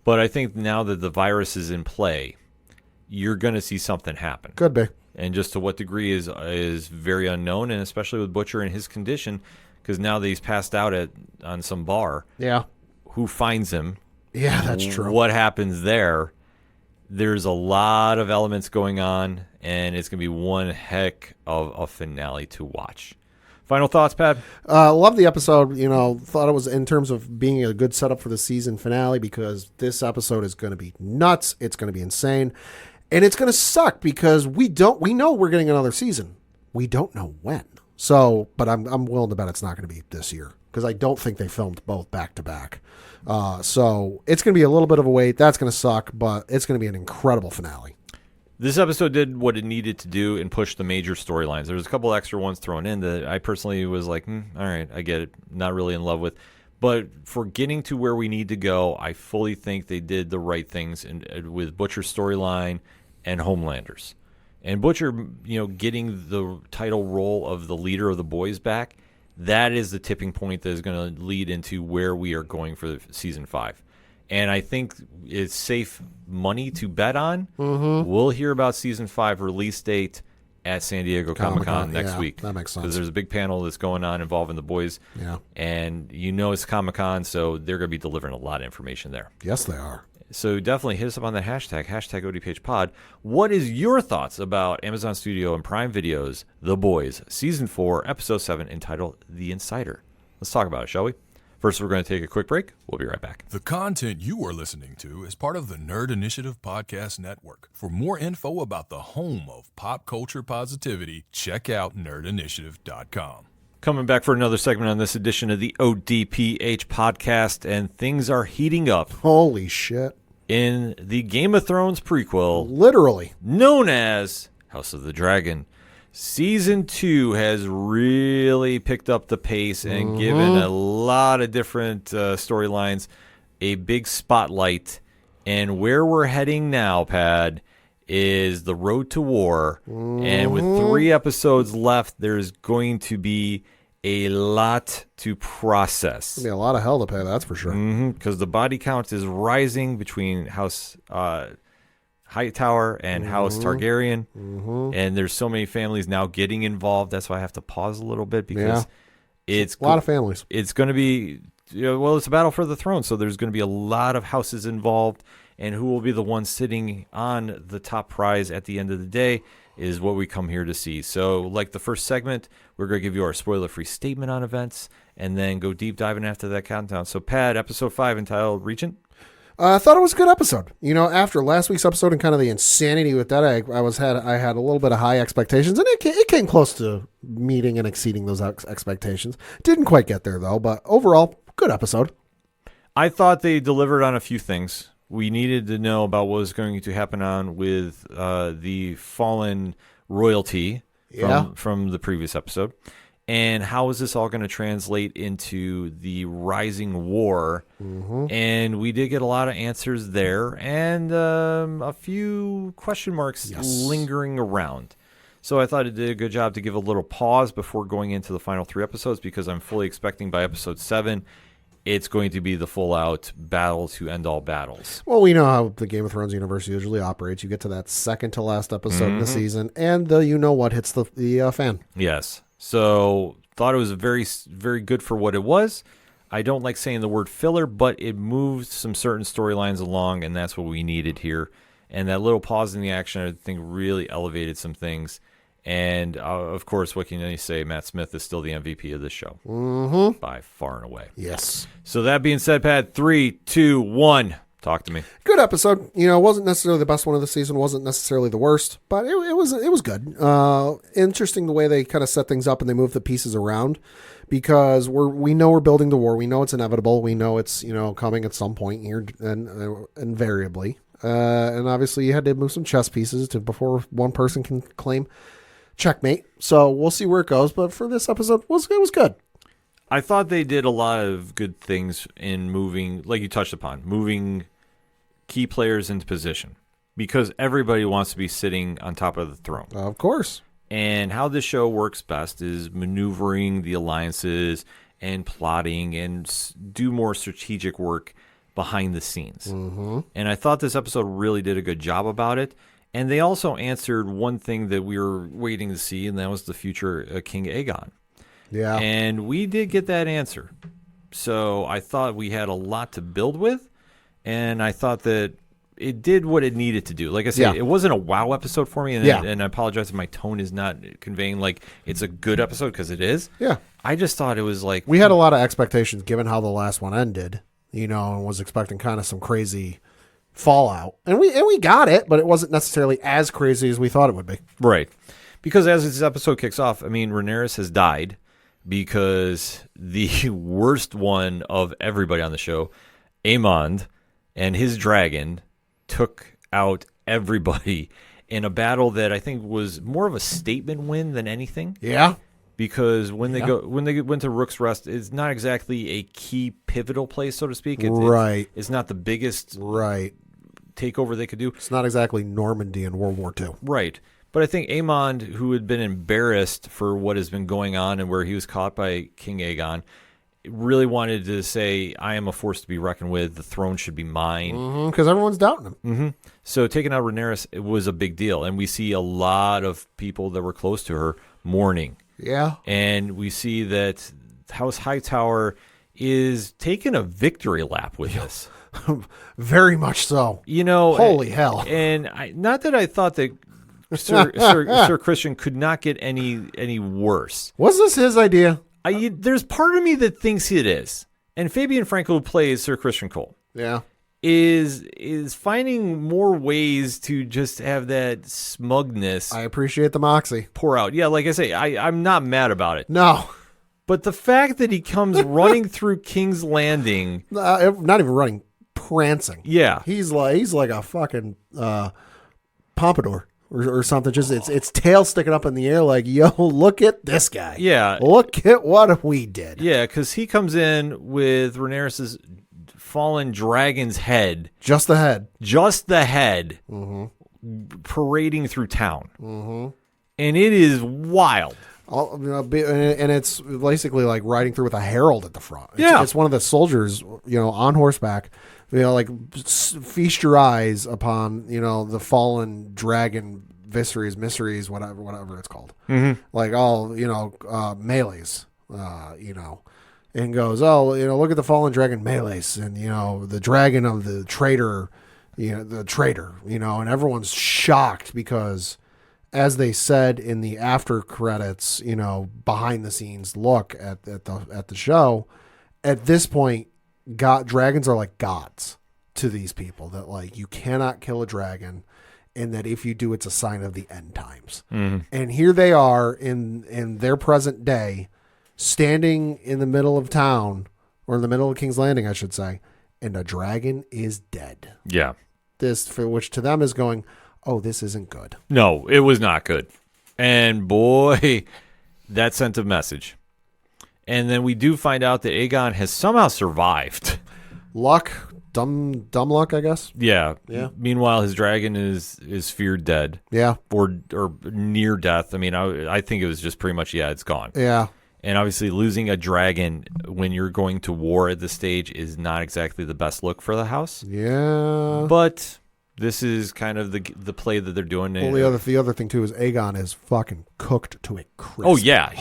Speaker 1: But I think now that the virus is in play, you're going to see something happen.
Speaker 2: Could be.
Speaker 1: And just to what degree is very unknown, and especially with Butcher and his condition, because now that he's passed out on some bar.
Speaker 2: Yeah.
Speaker 1: Who finds him?
Speaker 2: Yeah, that's true.
Speaker 1: What happens there? There's a lot of elements going on, and it's going to be one heck of a finale to watch. Final thoughts, Pat?
Speaker 2: Love the episode. Thought it was in terms of being a good setup for the season finale because this episode is going to be nuts. It's going to be insane. And it's going to suck because we know we're getting another season. We don't know when. So, but I'm willing to bet it's not going to be this year because I don't think they filmed both back to back. So it's going to be a little bit of a wait. That's going to suck, but it's going to be an incredible finale. This
Speaker 1: episode did what it needed to do and push the major storylines. There was a couple extra ones thrown in that I personally was like, all right, I get it. Not really in love with. But for getting to where we need to go, I fully think they did the right things with Butcher's storyline and Homelander's. And Butcher, getting the title role of the leader of the boys back, that is the tipping point that is going to lead into where we are going for season 5. And I think it's safe money to bet on. Mm-hmm. We'll hear about season 5 release date at San Diego Comic-Con next week.
Speaker 2: That makes sense.
Speaker 1: Because there's a big panel that's going on involving the boys.
Speaker 2: Yeah.
Speaker 1: And it's Comic-Con, so they're going to be delivering a lot of information there.
Speaker 2: Yes, they are.
Speaker 1: So definitely hit us up on that hashtag ODPH Pod. What is your thoughts about Amazon Studio and Prime Video's The Boys, Season 4, Episode 7, entitled The Insider? Let's talk about it, shall we? First, we're going to take a quick break. We'll be right back.
Speaker 3: The content you are listening to is part of the Nerd Initiative Podcast Network. For more info about the home of pop culture positivity, check out nerdinitiative.com.
Speaker 1: Coming back for another segment on this edition of the ODPH podcast, and things are heating up.
Speaker 2: Holy shit.
Speaker 1: In the Game of Thrones prequel.
Speaker 2: Literally.
Speaker 1: Known as House of the Dragon. Season 2 has really picked up the pace and given a lot of different storylines a big spotlight. And where we're heading now, Pad, is the road to war. And with 3 episodes left, there's going to be a lot to process.
Speaker 2: There'll be a lot of hell to pay, that's for sure.
Speaker 1: Because the body count is rising between House Hightower and House Targaryen. And there's so many families now getting involved. That's why I have to pause a little bit because it's
Speaker 2: a lot of families.
Speaker 1: It's going to be, it's a battle for the throne. So there's going to be a lot of houses involved. And who will be the one sitting on the top prize at the end of the day is what we come here to see. So like the first segment, we're going to give you our spoiler-free statement on events and then go deep diving after that countdown. So Pat, episode 5 entitled Regent.
Speaker 2: I thought it was a good episode. After last week's episode and kind of the insanity with that, I had a little bit of high expectations, and it came close to meeting and exceeding those expectations. Didn't quite get there, though, but overall, good episode.
Speaker 1: I thought they delivered on a few things. We needed to know about what was going to happen on with the fallen royalty from the previous episode. And how is this all going to translate into the rising war? And we did get a lot of answers there and a few question marks lingering around. So I thought it did a good job to give a little pause before going into the final 3 episodes because I'm fully expecting by episode 7 it's going to be the full-out battle to end all battles.
Speaker 2: Well, we know how the Game of Thrones universe usually operates. You get to that second to last episode of the season, and what hits the fan.
Speaker 1: Yes. So thought it was very, very good for what it was. I don't like saying the word filler, but it moved some certain storylines along, and that's what we needed here. And that little pause in the action, I think, really elevated some things. And, of course, what can you say? Matt Smith is still the MVP of this show. By far and away.
Speaker 2: Yes.
Speaker 1: So that being said, Pat, 3, 2, 1. Talk to me.
Speaker 2: Good episode. It wasn't necessarily the best one of the season. Wasn't necessarily the worst, but it was good. Interesting the way they kind of set things up and they move the pieces around because we know we're building the war. We know it's inevitable. We know it's coming at some point here and invariably. And obviously you had to move some chess pieces before one person can claim checkmate. So we'll see where it goes. But for this episode, it was good.
Speaker 1: I thought they did a lot of good things in moving, like you touched upon, moving key players into position because everybody wants to be sitting on top of the throne.
Speaker 2: Of course.
Speaker 1: And how this show works best is maneuvering the alliances and plotting and do more strategic work behind the scenes. And I thought this episode really did a good job about it. And they also answered one thing that we were waiting to see, and that was the future King Aegon.
Speaker 2: Yeah.
Speaker 1: And we did get that answer. So I thought we had a lot to build with, and I thought that it did what it needed to do. Like I said, it wasn't a wow episode for me, and I apologize if my tone is not conveying like it's a good episode because it is.
Speaker 2: Yeah.
Speaker 1: I just thought it was like...
Speaker 2: We had a lot of expectations given how the last one ended, and was expecting kind of some crazy fallout. And we got it, but it wasn't necessarily as crazy as we thought it would be.
Speaker 1: Right. Because as this episode kicks off, Rhaenyra has died because the worst one of everybody on the show, Aemond, and his dragon took out everybody in a battle that I think was more of a statement win than anything.
Speaker 2: Yeah.
Speaker 1: Because when they went to Rook's Rest, it's not exactly a key pivotal place, so to speak. It's not the biggest takeover they could do.
Speaker 2: It's not exactly Normandy in World War II.
Speaker 1: Right. But I think Aemond, who had been embarrassed for what has been going on and where he was caught by King Aegon, really wanted to say, I am a force to be reckoned with. The throne should be mine.
Speaker 2: Because everyone's doubting him.
Speaker 1: So taking out Rhaenyra, it was a big deal. And we see a lot of people that were close to her mourning.
Speaker 2: Yeah.
Speaker 1: And we see that House Hightower is taking a victory lap with this.
Speaker 2: Very much so. Holy hell.
Speaker 1: And not that I thought that Sir Christian could not get any worse.
Speaker 2: Was this his idea?
Speaker 1: There's part of me that thinks it is. And Fabian Franco, who plays Sir Christian Cole, is finding more ways to just have that smugness.
Speaker 2: I appreciate the moxie.
Speaker 1: Pour out. Yeah, like I say, I'm not mad about it.
Speaker 2: No.
Speaker 1: But the fact that he comes running through King's Landing.
Speaker 2: Not even running, prancing.
Speaker 1: Yeah.
Speaker 2: He's like a fucking pompadour. Or something, just its tail sticking up in the air like, yo, look at this guy.
Speaker 1: Yeah.
Speaker 2: Look at what we did.
Speaker 1: Yeah, because he comes in with Rhaenyra's fallen dragon's head.
Speaker 2: Just the head.
Speaker 1: Parading through town. And it is wild.
Speaker 2: And it's basically like riding through with a herald at the front. It's one of the soldiers, on horseback. Like feast your eyes upon, the fallen dragon, Viserys, Mysteries, whatever it's called.
Speaker 1: Mm-hmm.
Speaker 2: Like all, melees, and goes, look at the fallen dragon melees, and the dragon of the traitor, and everyone's shocked because, as they said in the after credits, behind the scenes look at the show, at this point, dragons are like gods to these people. That like you cannot kill a dragon, and that if you do, it's a sign of the end times.
Speaker 1: Mm-hmm.
Speaker 2: And here they are in their present day, standing in the middle of town, or in the middle of King's Landing, I should say, and a dragon is dead.
Speaker 1: Yeah.
Speaker 2: This, for which to them is going, oh, this isn't good.
Speaker 1: No, it was not good. And boy, that sent a message. And then we do find out that Aegon has somehow survived.
Speaker 2: Luck, dumb luck, I guess.
Speaker 1: Yeah.
Speaker 2: Yeah.
Speaker 1: Meanwhile, his dragon is feared dead.
Speaker 2: Yeah.
Speaker 1: Or near death. I mean, I think it was just pretty much, it's gone.
Speaker 2: Yeah.
Speaker 1: And obviously losing a dragon when you're going to war at this stage is not exactly the best look for the house.
Speaker 2: Yeah.
Speaker 1: But this is kind of the play that they're doing.
Speaker 2: Well, the other thing, too, is Aegon is fucking cooked to a crisp.
Speaker 1: Oh, yeah.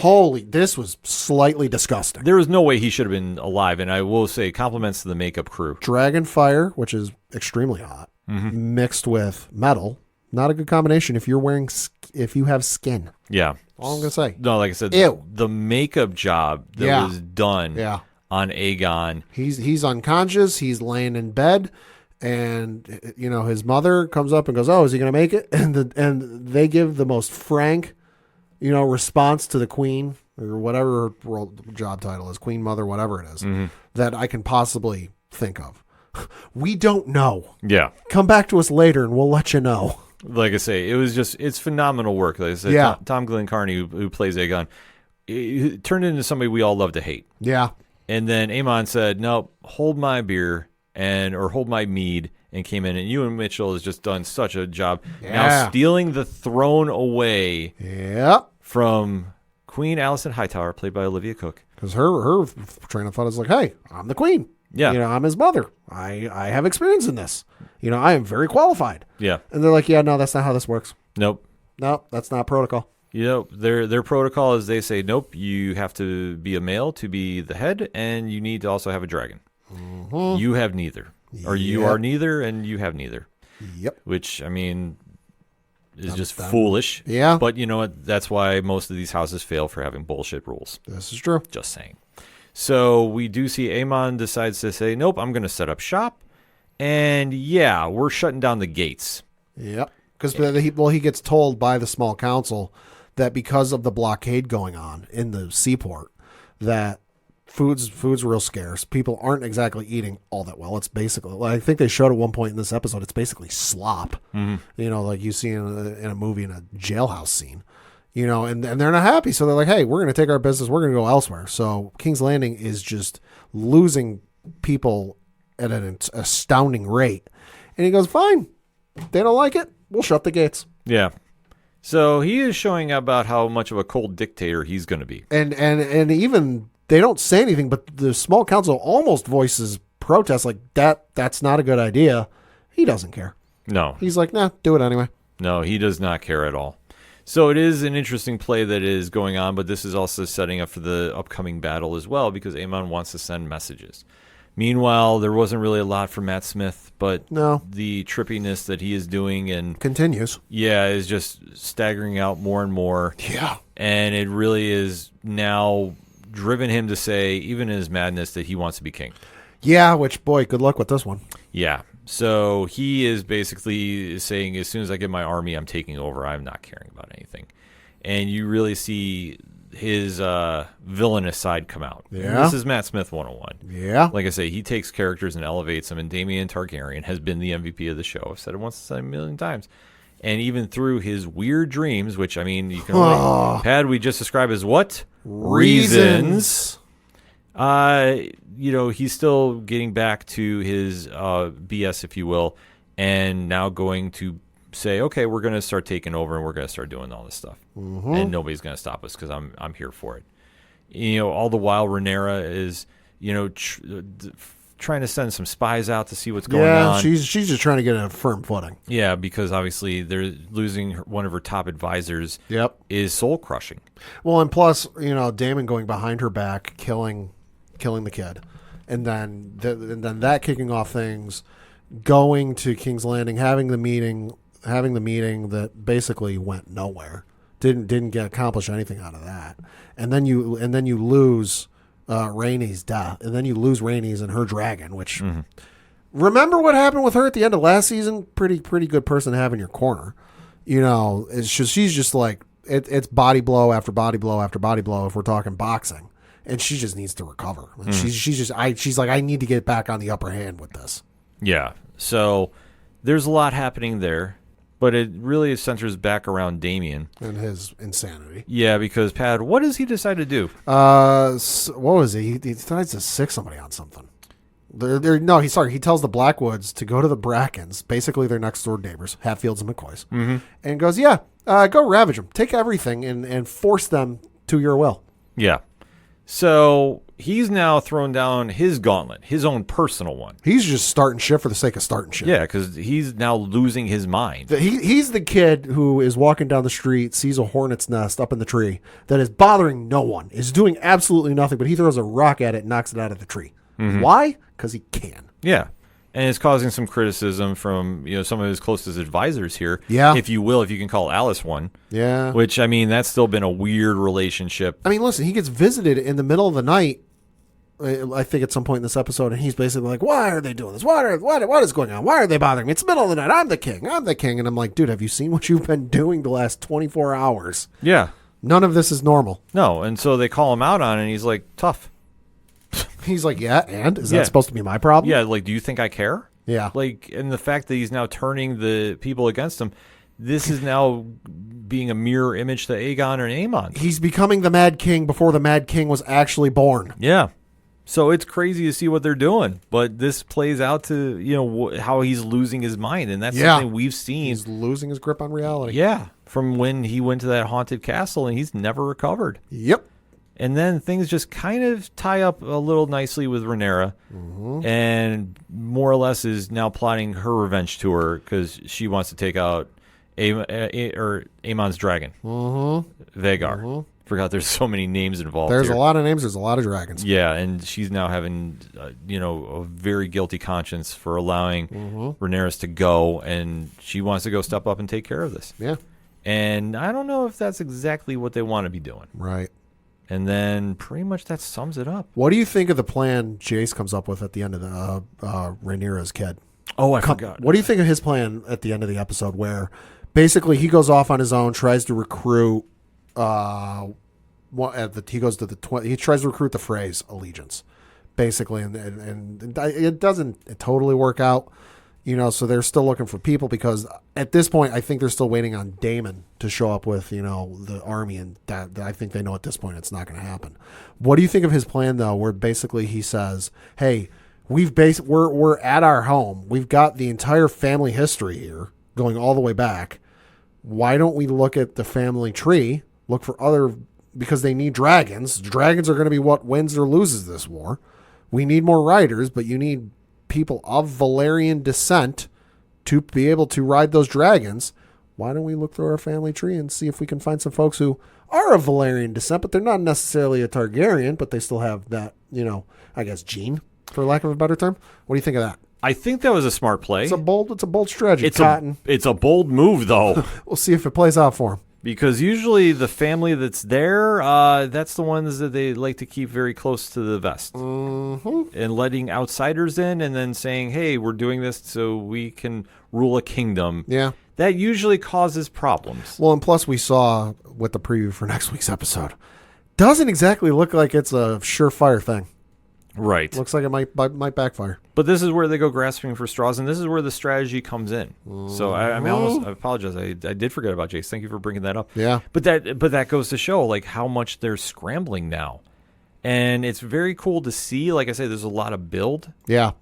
Speaker 2: This was slightly disgusting.
Speaker 1: There was no way he should have been alive. And I will say compliments to the makeup crew.
Speaker 2: Dragon fire, which is extremely hot, mixed with metal. Not a good combination if you have skin.
Speaker 1: Yeah.
Speaker 2: All I'm going to say.
Speaker 1: No, like I said,
Speaker 2: Ew.
Speaker 1: the makeup job that was done on Aegon.
Speaker 2: He's unconscious. He's laying in bed. And, his mother comes up and goes, oh, is he going to make it? And they give the most frank, response to the queen, or whatever her job title is, queen, mother, whatever it is, that I can possibly think of. We don't know.
Speaker 1: Yeah.
Speaker 2: Come back to us later and we'll let you know.
Speaker 1: Like I say, it's phenomenal work. Like I said, Tom Glencarney, who plays Aegon, he turned into somebody we all love to hate.
Speaker 2: Yeah.
Speaker 1: And then Aemon said, no, hold my beer or hold my mead, and came in. And Ewan Mitchell has just done such a job.
Speaker 2: Yeah.
Speaker 1: Now stealing the throne away from Queen Alicent Hightower, played by Olivia Cook.
Speaker 2: Because her train of thought is like, hey, I'm the queen.
Speaker 1: Yeah.
Speaker 2: I'm his mother. I have experience in this. I am very qualified.
Speaker 1: Yeah.
Speaker 2: And they're like, yeah, no, that's not how this works.
Speaker 1: Nope.
Speaker 2: No, that's not protocol.
Speaker 1: Their protocol is they say, nope, you have to be a male to be the head, and you need to also have a dragon. Mm-hmm. You have neither. Or you are neither, and you have neither. Yep. Which, I mean, is just foolish.
Speaker 2: Yeah.
Speaker 1: But you know what? That's why most of these houses fail for having bullshit rules.
Speaker 2: This is true.
Speaker 1: Just saying. So we do see Aemon decides to say, nope, I'm going to set up shop. And we're shutting down the gates. Yep.
Speaker 2: Because he gets told by the small council that because of the blockade going on in the seaport, that food's real scarce. People aren't exactly eating all that well. It's basically, I think they showed at one point in this episode, it's basically slop. Mm-hmm. Like you see in a movie, in a jailhouse scene. And they're not happy. So they're like, hey, we're going to take our business. We're going to go elsewhere. So King's Landing is just losing people at an astounding rate. And he goes, fine. They don't like it. We'll shut the gates.
Speaker 1: Yeah. So he is showing about how much of a cold dictator he's going to be.
Speaker 2: And even they don't say anything, but the small council almost voices protest like that's not a good idea. He doesn't care.
Speaker 1: No.
Speaker 2: He's like, nah, do it anyway.
Speaker 1: No, he does not care at all. So it is an interesting play that is going on, but this is also setting up for the upcoming battle as well, because Aemon wants to send messages. Meanwhile, there wasn't really a lot from Matt Smith, but the trippiness that he is doing and
Speaker 2: continues.
Speaker 1: Yeah, is just staggering out more and more.
Speaker 2: Yeah.
Speaker 1: And it really is now driven him to say, even in his madness, that he wants to be king.
Speaker 2: Yeah, which, boy, good luck with this one.
Speaker 1: Yeah. So he is basically saying, as soon as I get my army, I'm taking over. I'm not caring about anything. And you really see his villainous side come out.
Speaker 2: Yeah.
Speaker 1: And this is Matt Smith 101.
Speaker 2: Yeah.
Speaker 1: Like I say, he takes characters and elevates them, and Daemon Targaryen has been the MVP of the show. I've said it once, said it a million times. And even through his weird dreams, which, I mean, you can only... Pad, we just describe as what? Reasons. He's still getting back to his BS, if you will, and now going to say, okay, we're going to start taking over and we're going to start doing all this stuff. And nobody's going to stop us because I'm here for it. All the while Rhaenyra is, trying to send some spies out to see what's going on.
Speaker 2: She's just trying to get a firm footing.
Speaker 1: Yeah, because obviously they're losing one of her top advisors.
Speaker 2: Yep.
Speaker 1: Is soul crushing.
Speaker 2: Well, and plus, Daemon going behind her back, killing the kid, and then that kicking off things, going to King's Landing, having the meeting that basically went nowhere, didn't accomplish anything out of that, and then you lose Rhaenys' death, and then you lose Rhaenys and her dragon, which remember what happened with her at the end of last season? Pretty good person to have in your corner. She's just like it's body blow after body blow after body blow if we're talking boxing, and she just needs to recover. She's like, I need to get back on the upper hand with this.
Speaker 1: Yeah. So there's a lot happening there, but it really centers back around Damien
Speaker 2: and his insanity.
Speaker 1: Yeah, because Pat, what does he decide to do?
Speaker 2: What was he? He decides to sick somebody on something. He tells the Blackwoods to go to the Brackens, basically their next door neighbors, Hatfields and McCoys, and goes, go ravage them, take everything, and force them to your will.
Speaker 1: Yeah. So he's now thrown down his gauntlet, his own personal one.
Speaker 2: He's just starting shit for the sake of starting shit.
Speaker 1: Yeah, because he's now losing his mind.
Speaker 2: He's the kid who is walking down the street, sees a hornet's nest up in the tree that is bothering no one, is doing absolutely nothing, but he throws a rock at it and knocks it out of the tree. Why? Because he can.
Speaker 1: Yeah. And it's causing some criticism from some of his closest advisors here.
Speaker 2: Yeah.
Speaker 1: If you can call Alice one.
Speaker 2: Yeah.
Speaker 1: Which, that's still been a weird relationship.
Speaker 2: Listen, he gets visited in the middle of the night, I think at some point in this episode, and he's basically like, why are they doing this? What is going on? Why are they bothering me? It's the middle of the night. I'm the king. And I'm like, dude, have you seen what you've been doing the last 24 hours?
Speaker 1: Yeah.
Speaker 2: None of this is normal.
Speaker 1: No. And so they call him out on it, and he's like, tough.
Speaker 2: He's like, yeah, and? Is that supposed to be my problem?
Speaker 1: Yeah, like, do you think I care?
Speaker 2: Yeah.
Speaker 1: Like, and the fact that he's now turning the people against him, this is now being a mirror image to Aegon and Aemon.
Speaker 2: He's becoming the Mad King before the Mad King was actually born.
Speaker 1: Yeah. So it's crazy to see what they're doing, but this plays out to, how he's losing his mind, and that's something we've seen.
Speaker 2: He's losing his grip on reality.
Speaker 1: Yeah, from when he went to that haunted castle, and he's never recovered.
Speaker 2: Yep.
Speaker 1: And then things just kind of tie up a little nicely with Rhaenyra, and more or less is now plotting her revenge tour because she wants to take out Aemon's dragon, Vagar. Forgot there's so many names involved.
Speaker 2: There's
Speaker 1: here.
Speaker 2: a lot of names. There's a lot of dragons.
Speaker 1: Yeah, and she's now having, a very guilty conscience for allowing Rhaenyra to go, and she wants to go step up and take care of this.
Speaker 2: Yeah. And
Speaker 1: I don't know if that's exactly what they want to be doing.
Speaker 2: Right.
Speaker 1: And then pretty much that sums it up.
Speaker 2: What do you think of the plan Jace comes up with at the end of the Rhaenyra's kid?
Speaker 1: Oh, I forgot.
Speaker 2: What do you think of his plan at the end of the episode where basically he goes off on his own, tries to recruit he tries to recruit the Frey's allegiance, basically, and it doesn't totally work out, so they're still looking for people because at this point I think they're still waiting on Daemon to show up with the army, and that I think they know at this point it's not going to happen. What do you think of his plan though, where basically he says, hey, we're at our home, we've got the entire family history here going all the way back, why don't we look at the family tree, look for other, because they need dragons. Dragons are going to be what wins or loses this war. We need more riders, but you need people of Valyrian descent to be able to ride those dragons. Why don't we look through our family tree and see if we can find some folks who are of Valyrian descent, but they're not necessarily a Targaryen, but they still have that, I guess, gene, for lack of a better term. What do you think of that?
Speaker 1: I think that was a smart play.
Speaker 2: It's a bold strategy.
Speaker 1: It's a bold move, though.
Speaker 2: We'll see if it plays out for him.
Speaker 1: Because usually the family that's there, that's the ones that they like to keep very close to the vest. And letting outsiders in and then saying, hey, we're doing this so we can rule a kingdom.
Speaker 2: Yeah.
Speaker 1: That usually causes problems.
Speaker 2: Well, and plus we saw with the preview for next week's episode, doesn't exactly look like it's a surefire thing.
Speaker 1: Right.
Speaker 2: Looks like it might backfire.
Speaker 1: But this is where they go grasping for straws, and this is where the strategy comes in. So I apologize. I did forget about Jace. Thank you for bringing that up.
Speaker 2: Yeah.
Speaker 1: But that goes to show like how much they're scrambling now, and it's very cool to see. Like I say, there's a lot of build.
Speaker 2: Yeah.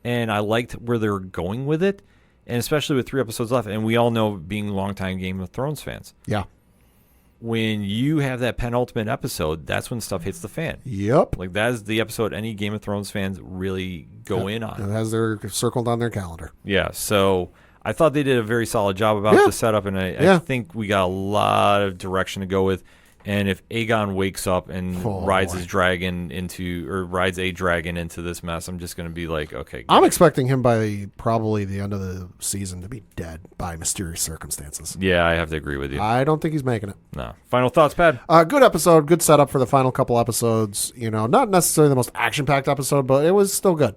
Speaker 1: And I liked where they're going with it. and especially with 3 episodes left, and we all know, being longtime Game of Thrones fans,
Speaker 2: Yeah.
Speaker 1: when you have that penultimate episode, that's when stuff hits the fan.
Speaker 2: Yep.
Speaker 1: Like, that is the episode any Game of Thrones fans really go in on.
Speaker 2: It has their circled on their calendar.
Speaker 1: Yeah, so I thought they did a very solid job about the setup, and I think we got a lot of direction to go with. And if Aegon wakes up and rides a dragon into this mess, I'm just going to be like, okay. Great.
Speaker 2: I'm expecting him by probably the end of the season to be dead by mysterious circumstances.
Speaker 1: Yeah, I have to agree with you.
Speaker 2: I don't think he's making it.
Speaker 1: No. Final thoughts, Pat?
Speaker 2: Good episode, good setup for the final couple episodes. Not necessarily the most action-packed episode, but it was still good.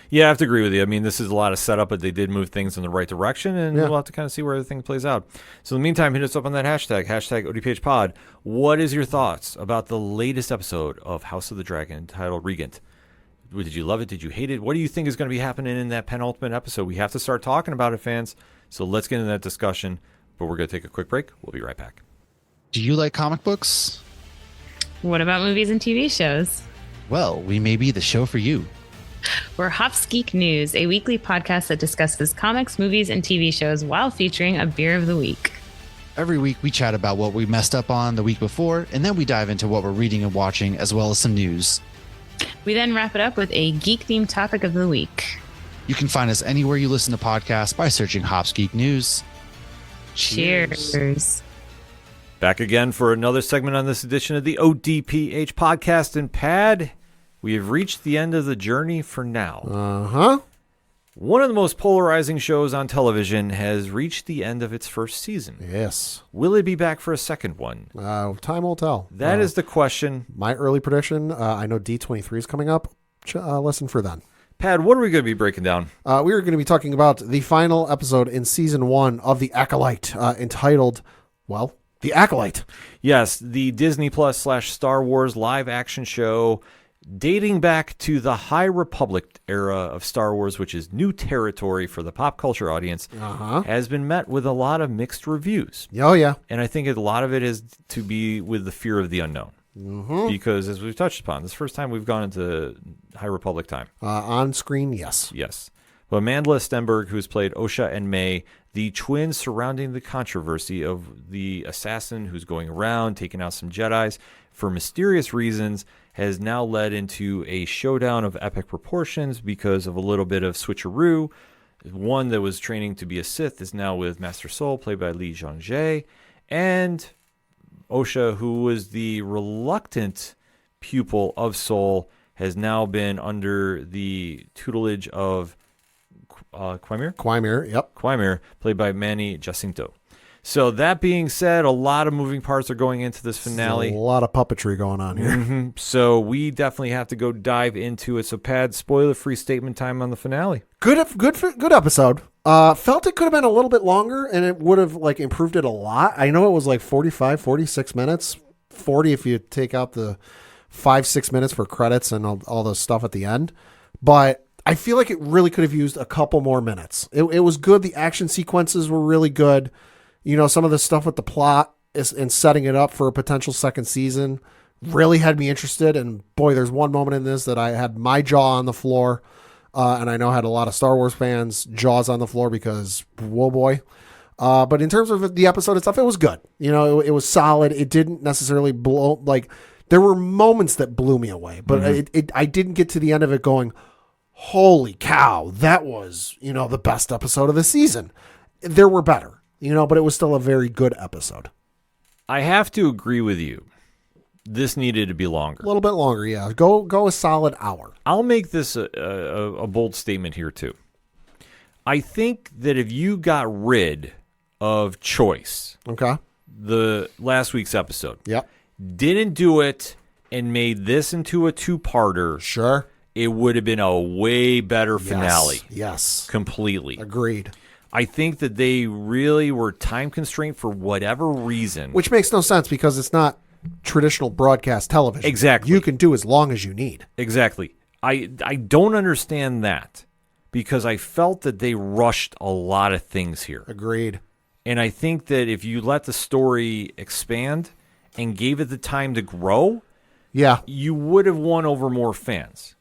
Speaker 1: Yeah, I have to agree with you. I mean, this is a lot of setup, but they did move things in the right direction, and we'll have to kind of see where everything plays out. So in the meantime, hit us up on that hashtag ODPHpod. What is your thoughts about the latest episode of House of the Dragon titled Regent? Did you love it? Did you hate it? What do you think is going to be happening in that penultimate episode? We have to start talking about it, fans. So let's get into that discussion, but we're going to take a quick break. We'll be right back.
Speaker 4: Do you like comic books?
Speaker 5: What about movies and TV shows?
Speaker 4: Well, we may be the show for you.
Speaker 5: We're Hops Geek News, a weekly podcast that discusses comics, movies, and TV shows while featuring a beer of the week.
Speaker 4: Every week we chat about what we messed up on the week before, and then we dive into what we're reading and watching, as well as some news.
Speaker 5: We then wrap it up with a geek-themed topic of the week.
Speaker 4: You can find us anywhere you listen to podcasts by searching Hops Geek News.
Speaker 5: Cheers.
Speaker 1: Back again for another segment on this edition of the ODPH podcast. And Pad, we have reached the end of the journey for now.
Speaker 2: Uh-huh.
Speaker 1: One of the most polarizing shows on television has reached the end of its first season.
Speaker 2: Yes.
Speaker 1: Will it be back for a second one?
Speaker 2: Time will tell.
Speaker 1: That is the question.
Speaker 2: My early prediction, I know D23 is coming up. Listen for then.
Speaker 1: Pad, what are we going to be breaking down?
Speaker 2: We are going to be talking about the final episode in season 1 of The Acolyte, entitled, The Acolyte.
Speaker 1: Yes, the Disney Plus / Star Wars live action show dating back to the High Republic era of Star Wars, which is new territory for the pop culture audience, has been met with a lot of mixed reviews.
Speaker 2: Oh, yeah.
Speaker 1: And I think a lot of it is to be with the fear of the unknown. Because as we've touched upon, this is the first time we've gone into High Republic time.
Speaker 2: On screen, yes.
Speaker 1: Yes. But Mandela Stenberg, who's played Osha and May, the twins surrounding the controversy of the assassin who's going around taking out some Jedis for mysterious reasons, has now led into a showdown of epic proportions because of a little bit of switcheroo. One that was training to be a Sith is now with Master Soul, played by Li Zhangzhe, and Osha, who was the reluctant pupil of Soul, has now been under the tutelage of
Speaker 2: Quimir, yep.
Speaker 1: Quimir, played by Manny Jacinto. So that being said, a lot of moving parts are going into this finale.
Speaker 2: A lot of puppetry going on here.
Speaker 1: So we definitely have to go dive into it. So Pad, spoiler-free statement time on the finale.
Speaker 2: Good episode. Felt it could have been a little bit longer, and it would have improved it a lot. I know it was 45, 46 minutes, 40 if you take out the 5-6 minutes for credits and all the stuff at the end. But I feel like it really could have used a couple more minutes. It was good. The action sequences were really good. Some of the stuff with the plot and setting it up for a potential second season really had me interested. And boy, there's one moment in this that I had my jaw on the floor. And I know I had a lot of Star Wars fans' jaws on the floor because, whoa boy. But in terms of the episode itself, it was good. It was solid. It didn't necessarily blow, there were moments that blew me away, but I didn't get to the end of it going, holy cow, that was, the best episode of the season. There were better, but it was still a very good episode.
Speaker 1: I have to agree with you. This needed to be longer.
Speaker 2: A little bit longer, yeah. Go a solid hour.
Speaker 1: I'll make this a bold statement here, too. I think that if you got rid of choice,
Speaker 2: okay,
Speaker 1: the last week's episode,
Speaker 2: yep,
Speaker 1: didn't do it and made this into a two-parter,
Speaker 2: sure,
Speaker 1: it would have been a way better finale.
Speaker 2: Yes.
Speaker 1: Completely.
Speaker 2: Agreed.
Speaker 1: I think that they really were time constrained for whatever reason.
Speaker 2: Which makes no sense because it's not traditional broadcast television.
Speaker 1: Exactly.
Speaker 2: You can do as long as you need.
Speaker 1: Exactly. I don't understand that because I felt that they rushed a lot of things here.
Speaker 2: Agreed.
Speaker 1: And I think that if you let the story expand and gave it the time to grow,
Speaker 2: yeah,
Speaker 1: you would have won over more fans.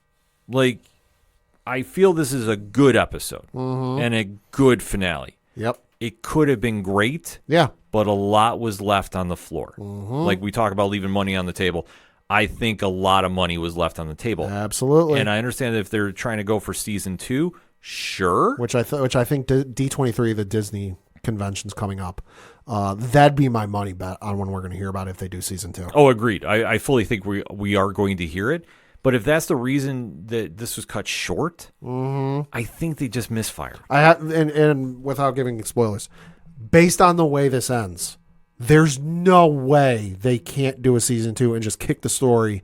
Speaker 1: I feel this is a good episode and a good finale.
Speaker 2: Yep.
Speaker 1: It could have been great,
Speaker 2: Yeah.
Speaker 1: but a lot was left on the floor. Like we talk about leaving money on the table. I think a lot of money was left on the table.
Speaker 2: Absolutely.
Speaker 1: And I understand if they're trying to go for season 2, sure.
Speaker 2: Which I think D23, the Disney convention's coming up. That'd be my money bet on when we're going to hear about it if they do season 2.
Speaker 1: Oh, agreed. I fully think we are going to hear it. But if that's the reason that this was cut short, I think they just misfired.
Speaker 2: And without giving spoilers, based on the way this ends, there's no way they can't do a season 2 and just kick the story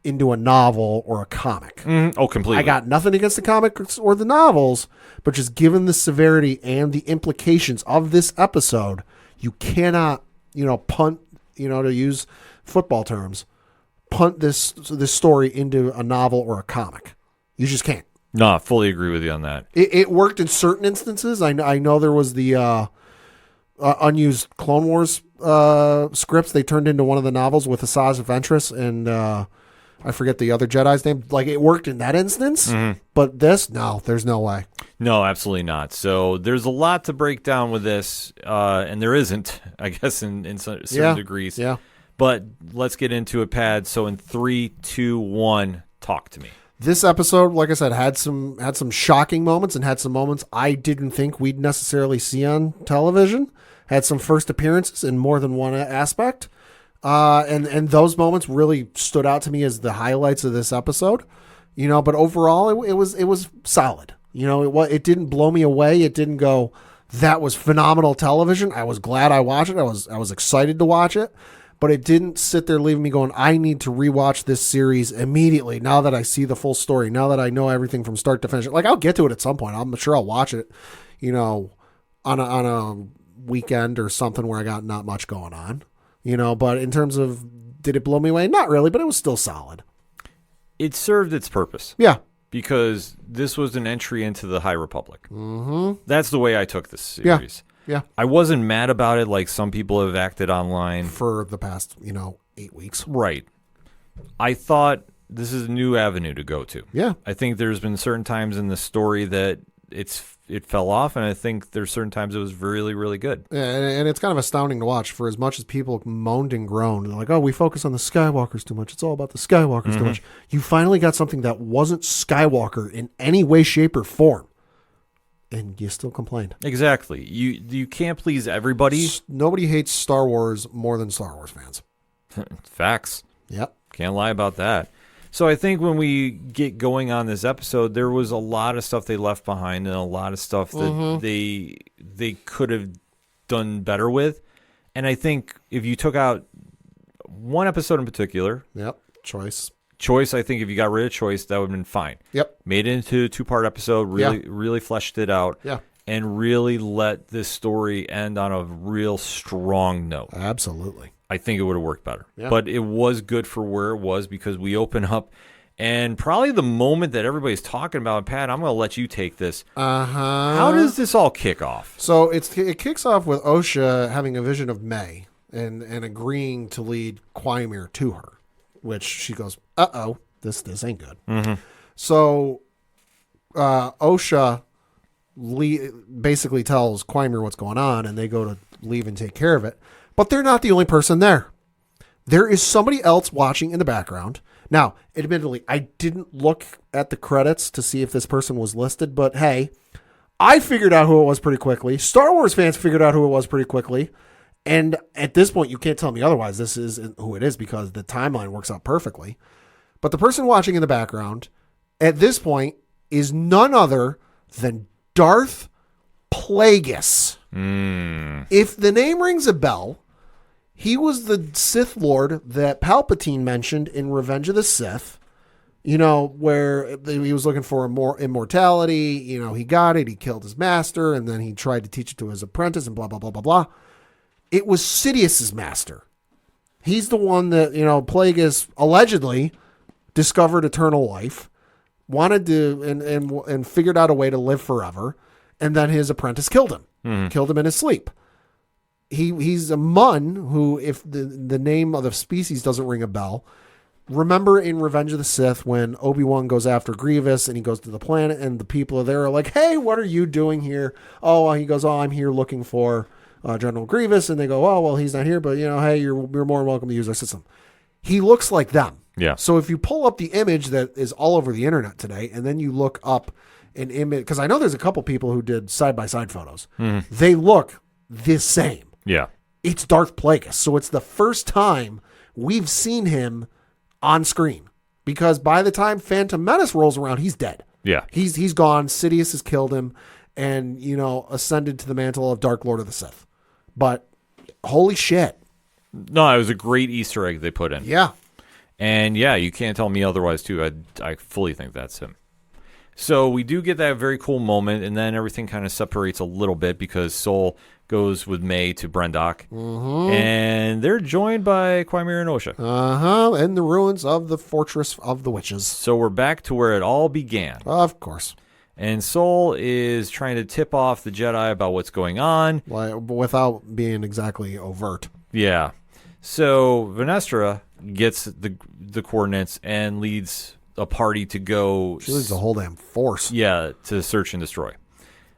Speaker 2: into a novel or a comic.
Speaker 1: Oh, completely.
Speaker 2: I got nothing against the comics or the novels, but just given the severity and the implications of this episode, you cannot, punt, to use football terms, punt this story into a novel or a comic. You just can't.
Speaker 1: No, I fully agree with you on that.
Speaker 2: It worked in certain instances. I know there was the unused Clone Wars scripts they turned into one of the novels with Asajj Ventress and I forget the other Jedi's name. Like, it worked in that instance, but this, no, there's no way.
Speaker 1: No, absolutely not. So there's a lot to break down with this, and there isn't, I guess, in certain degrees.
Speaker 2: Yeah.
Speaker 1: But let's get into it, Pad. So in 3, 2, 1, talk to me.
Speaker 2: This episode, like I said, had some shocking moments and had some moments I didn't think we'd necessarily see on television. Had some first appearances in more than one aspect. And those moments really stood out to me as the highlights of this episode. But overall it was solid. It didn't blow me away. It didn't go, that was phenomenal television. I was glad I watched it. I was excited to watch it. But it didn't sit there leaving me going, I need to rewatch this series immediately now that I see the full story, now that I know everything from start to finish. Like, I'll get to it at some point. I'm sure I'll watch it, on a weekend or something where I got not much going on, but in terms of, did it blow me away? Not really, but it was still solid.
Speaker 1: It served its purpose.
Speaker 2: Yeah.
Speaker 1: Because this was an entry into the High Republic. That's the way I took this series.
Speaker 2: Yeah.
Speaker 1: I wasn't mad about it like some people have acted online.
Speaker 2: For the past, 8 weeks.
Speaker 1: Right. I thought this is a new avenue to go to.
Speaker 2: Yeah.
Speaker 1: I think there's been certain times in the story that it fell off, and I think there's certain times it was really, really good.
Speaker 2: Yeah, and it's kind of astounding to watch. For as much as people moaned and groaned, they're like, oh, we focus on the Skywalkers too much. It's all about the Skywalkers too much. You finally got something that wasn't Skywalker in any way, shape, or form. And you still complained.
Speaker 1: Exactly. You can't please everybody.
Speaker 2: Nobody hates Star Wars more than Star Wars fans.
Speaker 1: Facts.
Speaker 2: Yep.
Speaker 1: Can't lie about that. So I think when we get going on this episode, there was a lot of stuff they left behind and a lot of stuff that they could have done better with. And I think if you took out one episode in particular, Choice, I think if you got rid of Choice, that would have been fine.
Speaker 2: Yep.
Speaker 1: Made it into a 2-part episode, really fleshed it out.
Speaker 2: Yeah.
Speaker 1: And really let this story end on a real strong note.
Speaker 2: Absolutely.
Speaker 1: I think it would have worked better.
Speaker 2: Yeah.
Speaker 1: But it was good for where it was because we open up, and probably the moment that everybody's talking about, Pat, I'm going to let you take this. How does this all kick off?
Speaker 2: So it kicks off with Osha having a vision of May and agreeing to lead Quaimir to her, which she goes, uh-oh, this ain't good. So Osha basically tells Quaimir what's going on, and they go to leave and take care of it. But they're not the only person there. There is somebody else watching in the background. Now, admittedly, I didn't look at the credits to see if this person was listed, but hey, I figured out who it was pretty quickly. Star Wars fans figured out who it was pretty quickly. And at this point, you can't tell me otherwise. This is who it is because the timeline works out perfectly. But the person watching in the background at this point is none other than Darth Plagueis. If the name rings a bell, he was the Sith Lord that Palpatine mentioned in Revenge of the Sith, where he was looking for more immortality. He got it. He killed his master, and then he tried to teach it to his apprentice, and blah, blah, blah, blah, blah. It was Sidious's master. He's the one that, Plagueis allegedly discovered eternal life, wanted to, and figured out a way to live forever, and then his apprentice killed him. Killed him in his sleep. He's a Mun who, if the name of the species doesn't ring a bell, remember in Revenge of the Sith when Obi-Wan goes after Grievous and he goes to the planet and the people are there are like, hey, what are you doing here? Oh, he goes, I'm here looking for General Grievous. And they go, oh, well, he's not here, but, hey, you're more than welcome to use our system. He looks like them.
Speaker 1: Yeah.
Speaker 2: So if you pull up the image that is all over the internet today and then you look up an image, because I know there's a couple people who did side-by-side photos. Mm-hmm. They look the same.
Speaker 1: Yeah.
Speaker 2: It's Darth Plagueis. So it's the first time we've seen him on screen, because by the time Phantom Menace rolls around, he's dead.
Speaker 1: Yeah.
Speaker 2: He's gone. Sidious has killed him and, ascended to the mantle of Dark Lord of the Sith. But holy shit.
Speaker 1: No, it was a great Easter egg they put in.
Speaker 2: Yeah.
Speaker 1: And yeah, you can't tell me otherwise too. I fully think that's him. So we do get that very cool moment, and then everything kind of separates a little bit because Sol goes with May to Brendok, and they're joined by Quymir and Osha.
Speaker 2: In the ruins of the Fortress of the Witches.
Speaker 1: So we're back to where it all began.
Speaker 2: Of course.
Speaker 1: And Sol is trying to tip off the Jedi about what's going on.
Speaker 2: Without being exactly overt.
Speaker 1: Yeah. So Venestra gets the coordinates and leads a party to go.
Speaker 2: She leads the whole damn force.
Speaker 1: Yeah, to search and destroy.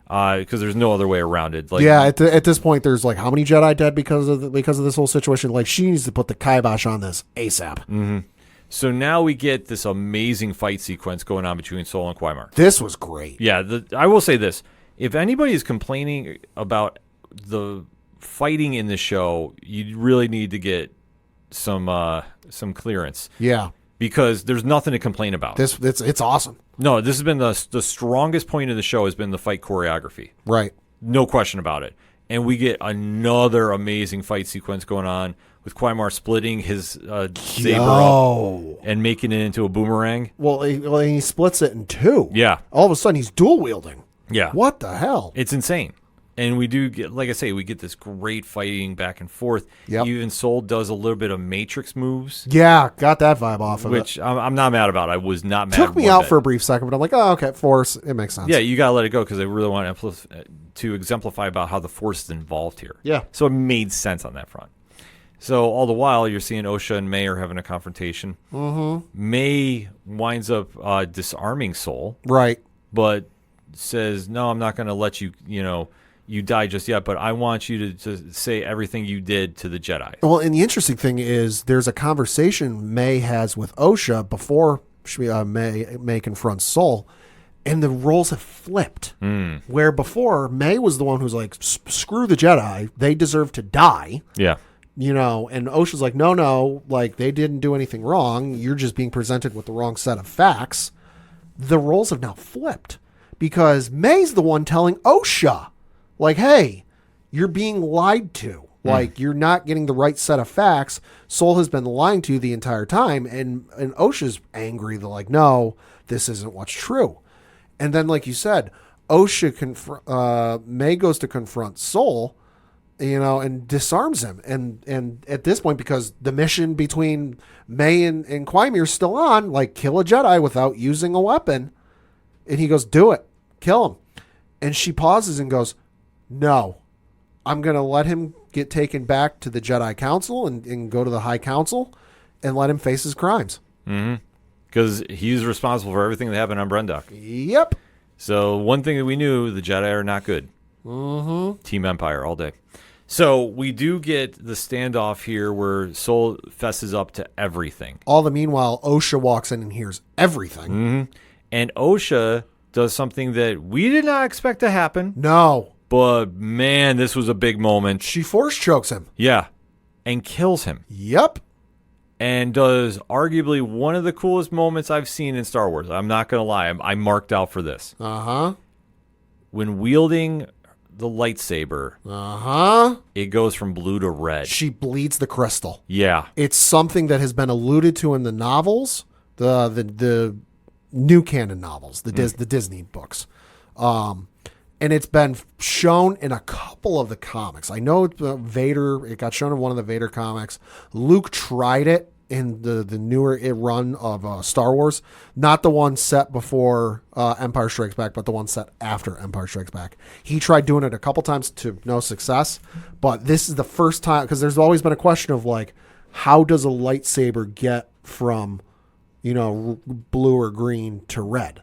Speaker 1: Because there's no other way around it.
Speaker 2: At this point, there's like how many Jedi dead because of this whole situation? Like, she needs to put the kibosh on this ASAP.
Speaker 1: Mm-hmm. So now we get this amazing fight sequence going on between Sol and Quymir.
Speaker 2: This was great.
Speaker 1: Yeah, I will say this: if anybody is complaining about the fighting in the show, you really need to get some clearance.
Speaker 2: Yeah.
Speaker 1: Because there's nothing to complain about.
Speaker 2: It's awesome.
Speaker 1: No, this has been the strongest point of the show has been the fight choreography.
Speaker 2: Right.
Speaker 1: No question about it. And we get another amazing fight sequence going on with Quymir splitting his saber up and making it into a boomerang.
Speaker 2: Well, he splits it in two.
Speaker 1: Yeah.
Speaker 2: All of a sudden, he's dual wielding.
Speaker 1: Yeah.
Speaker 2: What the hell?
Speaker 1: It's insane. And we do get, like I say, we get this great fighting back and forth.
Speaker 2: Yep.
Speaker 1: Even Sol does a little bit of Matrix moves.
Speaker 2: Yeah, got that vibe off of
Speaker 1: which
Speaker 2: it.
Speaker 1: I'm not mad about. I was not mad.
Speaker 2: Took me out for a brief second, but I'm like, oh, okay, Force. It makes sense.
Speaker 1: Yeah, you got to let it go because I really want to exemplify about how the Force is involved here.
Speaker 2: Yeah.
Speaker 1: So it made sense on that front. So all the while, you're seeing Osha and May are having a confrontation. Mm-hmm. May winds up disarming Sol.
Speaker 2: Right.
Speaker 1: But says, no, I'm not going to let you, you die just yet, but I want you to say everything you did to the Jedi.
Speaker 2: Well, and the interesting thing is there's a conversation May has with Osha before May confronts Sol, and the roles have flipped. Where before, May was the one who's like, screw the Jedi, they deserve to die.
Speaker 1: Yeah.
Speaker 2: And Osha's like, no, like, they didn't do anything wrong. You're just being presented with the wrong set of facts. The roles have now flipped because May's the one telling Osha, like, hey, you're being lied to. Like, you're not getting the right set of facts. Sol has been lying to you the entire time. And Osha's angry. They're like, no, this isn't what's true. And then, like you said, May goes to confront Sol, and disarms him. And at this point, because the mission between May and Quymir is still on, like, kill a Jedi without using a weapon. And he goes, do it. Kill him. And she pauses and goes, no, I'm going to let him get taken back to the Jedi Council and go to the High Council and let him face his crimes.
Speaker 1: Mm-hmm. Because he's responsible for everything that happened on Brendok.
Speaker 2: Yep.
Speaker 1: So one thing that we knew, the Jedi are not good.
Speaker 2: Mm-hmm.
Speaker 1: Team Empire all day. So we do get the standoff here where Sol fesses up to everything.
Speaker 2: All the meanwhile, Osha walks in and hears everything.
Speaker 1: Mm-hmm. And Osha does something that we did not expect to happen.
Speaker 2: No.
Speaker 1: But, man, this was a big moment.
Speaker 2: She force chokes him.
Speaker 1: Yeah. And kills him.
Speaker 2: Yep.
Speaker 1: And does arguably one of the coolest moments I've seen in Star Wars. I'm not going to lie. I marked out for this.
Speaker 2: Uh-huh.
Speaker 1: When wielding the lightsaber, it goes from blue to red.
Speaker 2: She bleeds the crystal.
Speaker 1: Yeah.
Speaker 2: It's something that has been alluded to in the novels, the new canon novels, the Disney books. And it's been shown in a couple of the comics. I know Vader, it got shown in one of the Vader comics. Luke tried it in the newer run of Star Wars. Not the one set before Empire Strikes Back, but the one set after Empire Strikes Back. He tried doing it a couple times to no success. But this is the first time, because there's always been a question of like, how does a lightsaber get from, blue or green to red?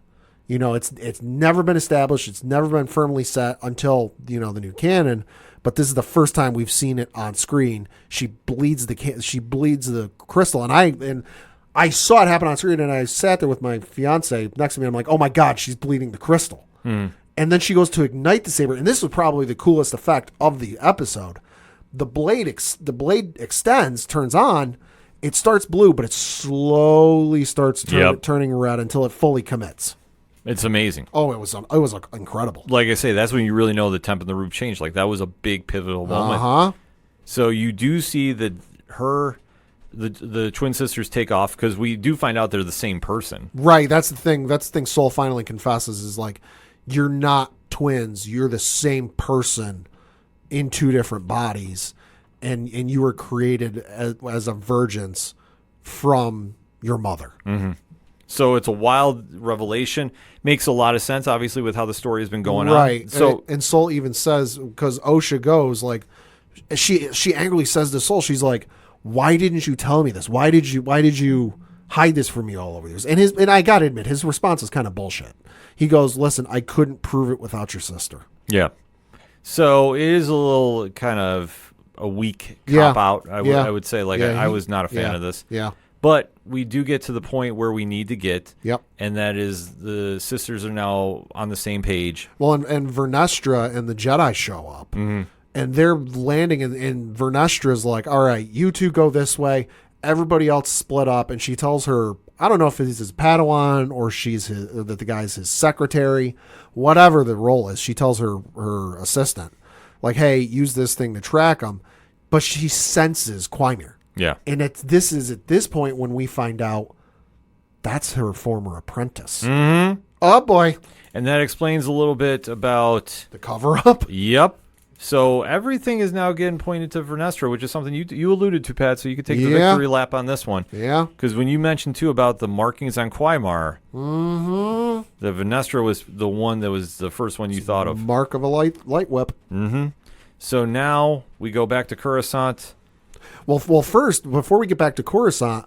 Speaker 2: It's never been established. It's never been firmly set until, the new canon. But this is the first time we've seen it on screen. She bleeds the crystal, and I saw it happen on screen, and I sat there with my fiance next to me. I'm like, oh my God, she's bleeding the crystal. And then she goes to ignite the saber, and this was probably the coolest effect of the episode. The blade extends, turns on. It starts blue, but it slowly starts turning red until it fully commits.
Speaker 1: It's amazing.
Speaker 2: Oh, it was incredible.
Speaker 1: Like I say, that's when you really know the temp and the roof changed. Like, that was a big pivotal moment. So you do see that the twin sisters take off, because we do find out they're the same person.
Speaker 2: Right. That's the thing Soul finally confesses is, like, you're not twins. You're the same person in two different bodies, and you were created as a virgins from your mother.
Speaker 1: Mm-hmm. So it's a wild revelation. Makes a lot of sense, obviously, with how the story has been going on.
Speaker 2: Right.
Speaker 1: So,
Speaker 2: and Soul even says, because Osha goes, like, she angrily says to Soul, she's like, why didn't you tell me this? Why did you hide this from me all over years? And I gotta admit, his response is kind of bullshit. He goes, listen, I couldn't prove it without your sister.
Speaker 1: Yeah. So it is a little kind of a weak cop-out, I would say. Like, I was not a fan of this.
Speaker 2: Yeah.
Speaker 1: But we do get to the point where we need to get.
Speaker 2: Yep.
Speaker 1: And that is the sisters are now on the same page.
Speaker 2: Well, and Vernestra and the Jedi show up.
Speaker 1: Mm-hmm.
Speaker 2: And they're landing, and Vernestra's like, all right, you two go this way. Everybody else split up. And she tells her, I don't know if he's his Padawan or that the guy's his secretary, whatever the role is. She tells her assistant, like, hey, use this thing to track him. But she senses Quimir.
Speaker 1: Yeah.
Speaker 2: And this is at this point when we find out that's her former apprentice.
Speaker 1: Mm-hmm.
Speaker 2: Oh, boy.
Speaker 1: And that explains a little bit about
Speaker 2: the cover-up.
Speaker 1: Yep. So everything is now getting pointed to Vernestra, which is something you alluded to, Pat, so you could take the victory lap on this one.
Speaker 2: Yeah.
Speaker 1: Because when you mentioned, too, about the markings on Quimir, the Vernestra was the one that was the first one you thought of.
Speaker 2: Mark of a light whip.
Speaker 1: Mm-hmm. So now we go back to Coruscant.
Speaker 2: Well, first, before we get back to Coruscant,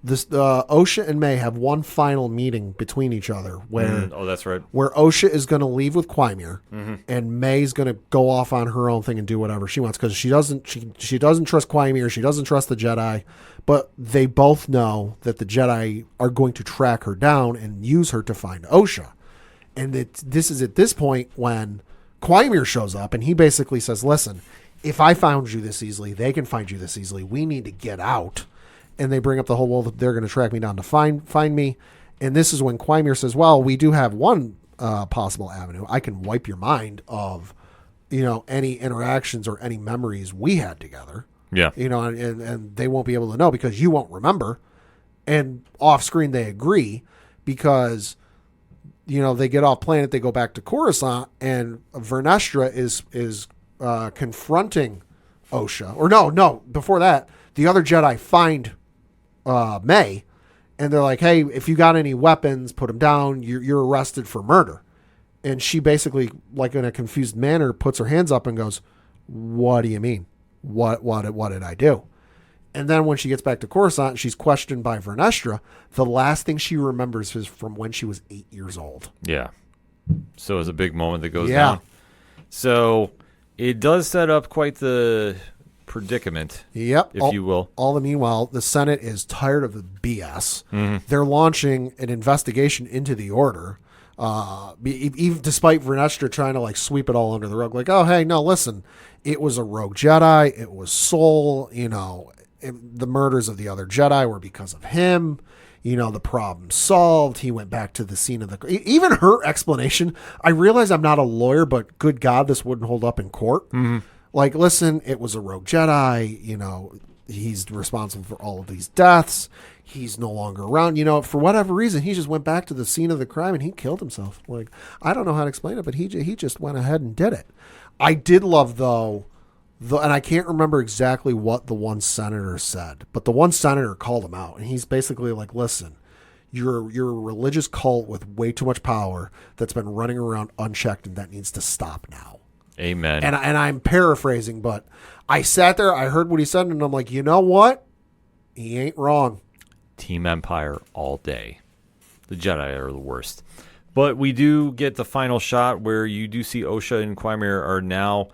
Speaker 2: this Osha and May have one final meeting between each other where
Speaker 1: that's right,
Speaker 2: where Osha is going to leave with Quimir, and May's going to go off on her own thing and do whatever she wants, because she doesn't trust Quimir, she doesn't trust the Jedi, but they both know that the Jedi are going to track her down and use her to find Osha, and this is at this point when Quimir shows up, and he basically says, listen, if I found you this easily, they can find you this easily. We need to get out. And they bring up the whole, well, they're going to track me down to find me. And this is when Quimir says, well, we do have one possible avenue. I can wipe your mind of, any interactions or any memories we had together.
Speaker 1: Yeah.
Speaker 2: And they won't be able to know because you won't remember. And off screen, they agree because, they get off planet, they go back to Coruscant, and Vernestra is confronting Osha. Or no, before that, the other Jedi find May, and they're like, hey, if you got any weapons, put them down. You're arrested for murder. And she basically, like in a confused manner, puts her hands up and goes, what do you mean? What did I do? And then when she gets back to Coruscant, she's questioned by Vernestra. The last thing she remembers is from when she was 8 years old.
Speaker 1: Yeah. So it's a big moment that goes down. So it does set up quite the predicament,
Speaker 2: if
Speaker 1: you will.
Speaker 2: All the meanwhile, the Senate is tired of the BS. Mm-hmm. They're launching an investigation into the Order, even despite Vernestra trying to sweep it all under the rug. Like, oh, hey, no, listen, it was a rogue Jedi. It was Soul. The murders of the other Jedi were because of him. The problem solved. He went back to the scene of the... Even her explanation, I realize I'm not a lawyer, but good God, this wouldn't hold up in court. Mm-hmm. Like, listen, it was a rogue Jedi. He's responsible for all of these deaths. He's no longer around. For whatever reason, he just went back to the scene of the crime and he killed himself. Like, I don't know how to explain it, but he just went ahead and did it. I did love, though, and I can't remember exactly what the one senator said, but the one senator called him out, and he's basically like, listen, you're a religious cult with way too much power that's been running around unchecked, and that needs to stop now.
Speaker 1: Amen.
Speaker 2: And I'm paraphrasing, but I sat there, I heard what he said, and I'm like, you know what? He ain't wrong.
Speaker 1: Team Empire all day. The Jedi are the worst. But we do get the final shot where you do see Osha and Quimir are now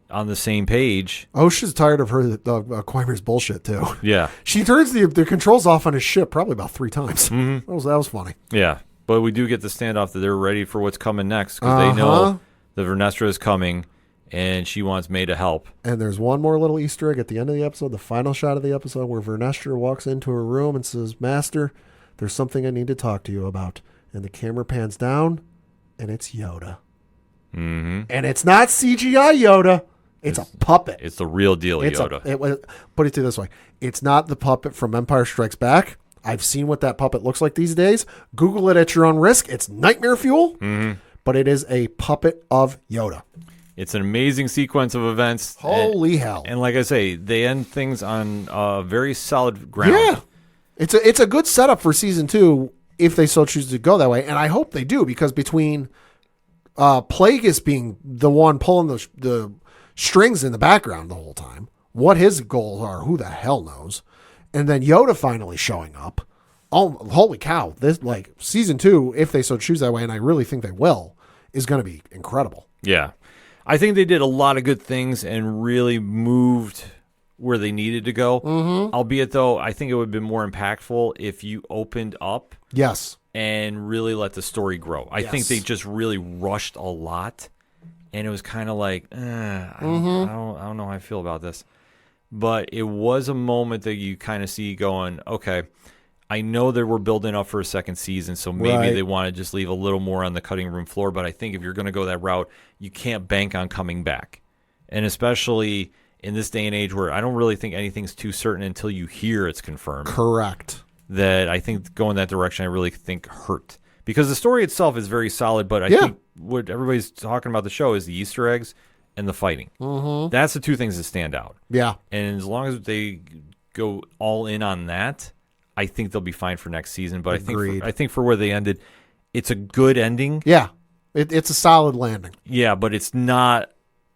Speaker 1: on the same page.
Speaker 2: Osha's tired of her Quimir's bullshit too.
Speaker 1: Yeah.
Speaker 2: She turns the controls off on his ship probably about 3 times.
Speaker 1: Mm-hmm.
Speaker 2: That was funny.
Speaker 1: Yeah. But we do get the standoff that they're ready for what's coming next because they know that Vernestra is coming and she wants May to help.
Speaker 2: And there's one more little Easter egg at the end of the episode, the final shot of the episode, where Vernestra walks into her room and says, "Master, there's something I need to talk to you about." And the camera pans down, and it's Yoda.
Speaker 1: Mm-hmm.
Speaker 2: And it's not CGI Yoda. It's a puppet.
Speaker 1: It's the real deal Yoda.
Speaker 2: Put it this way. It's not the puppet from Empire Strikes Back. I've seen what that puppet looks like these days. Google it at your own risk. It's nightmare fuel.
Speaker 1: Mm-hmm.
Speaker 2: But it is a puppet of Yoda.
Speaker 1: It's an amazing sequence of events.
Speaker 2: Holy hell.
Speaker 1: And like I say, they end things on very solid ground.
Speaker 2: Yeah. It's a good setup for season 2 if they so choose to go that way. And I hope they do, because between Plagueis being the one pulling the strings in the background the whole time, what his goals are, who the hell knows? And then Yoda finally showing up. Oh, holy cow. This, like, season 2, if they so choose that way, and I really think they will, is going to be incredible.
Speaker 1: Yeah. I think they did a lot of good things and really moved where they needed to go. Mm-hmm. Albeit, though, I think it would have been more impactful if you opened up
Speaker 2: Yes.
Speaker 1: and really let the story grow. I think they just really rushed a lot, and it was kind of like, I don't know how I feel about this. But it was a moment that you kind of see going, okay, I know that we're building up for a second season, so maybe they want to just leave a little more on the cutting room floor. But I think if you're going to go that route, you can't bank on coming back. And especially in this day and age where I don't really think anything's too certain until you hear it's confirmed.
Speaker 2: Correct.
Speaker 1: That I think going that direction, I really think hurt. Because the story itself is very solid, but I think what everybody's talking about the show is the Easter eggs and the fighting. Mm-hmm. That's the two things that stand out.
Speaker 2: Yeah.
Speaker 1: And as long as they go all in on that, I think they'll be fine for next season. But I think for where they ended, it's a good ending.
Speaker 2: Yeah. It's a solid landing.
Speaker 1: Yeah, but it's not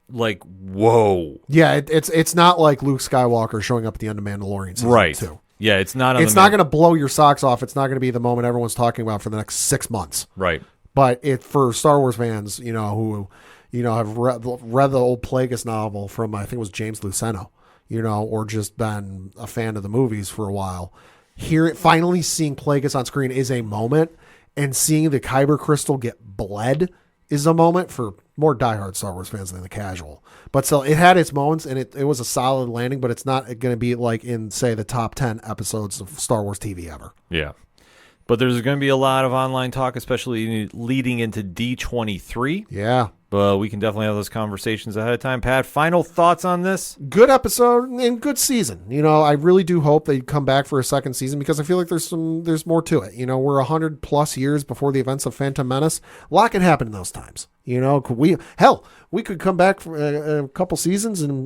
Speaker 1: like, whoa.
Speaker 2: Yeah, it's not like Luke Skywalker showing up at the end of Mandalorian season 2.
Speaker 1: Yeah, it's not.
Speaker 2: It's not going to blow your socks off. It's not going to be the moment everyone's talking about for the next 6 months.
Speaker 1: Right.
Speaker 2: But for Star Wars fans, who have read the old Plagueis novel from, I think it was James Luceno, or just been a fan of the movies for a while, finally seeing Plagueis on screen is a moment, and seeing the Kyber crystal get bled is a moment for more diehard Star Wars fans than the casual. But still, it had its moments, and it was a solid landing, but it's not going to be like in, say, the top 10 episodes of Star Wars TV ever.
Speaker 1: Yeah. But there's going to be a lot of online talk, especially leading into D23.
Speaker 2: Yeah.
Speaker 1: But we can definitely have those conversations ahead of time. Pat, final thoughts on this?
Speaker 2: Good episode and good season. I really do hope they come back for a second season, because I feel like there's more to it. We're 100+ years before the events of Phantom Menace. A lot can happen in those times. We could come back for a couple seasons and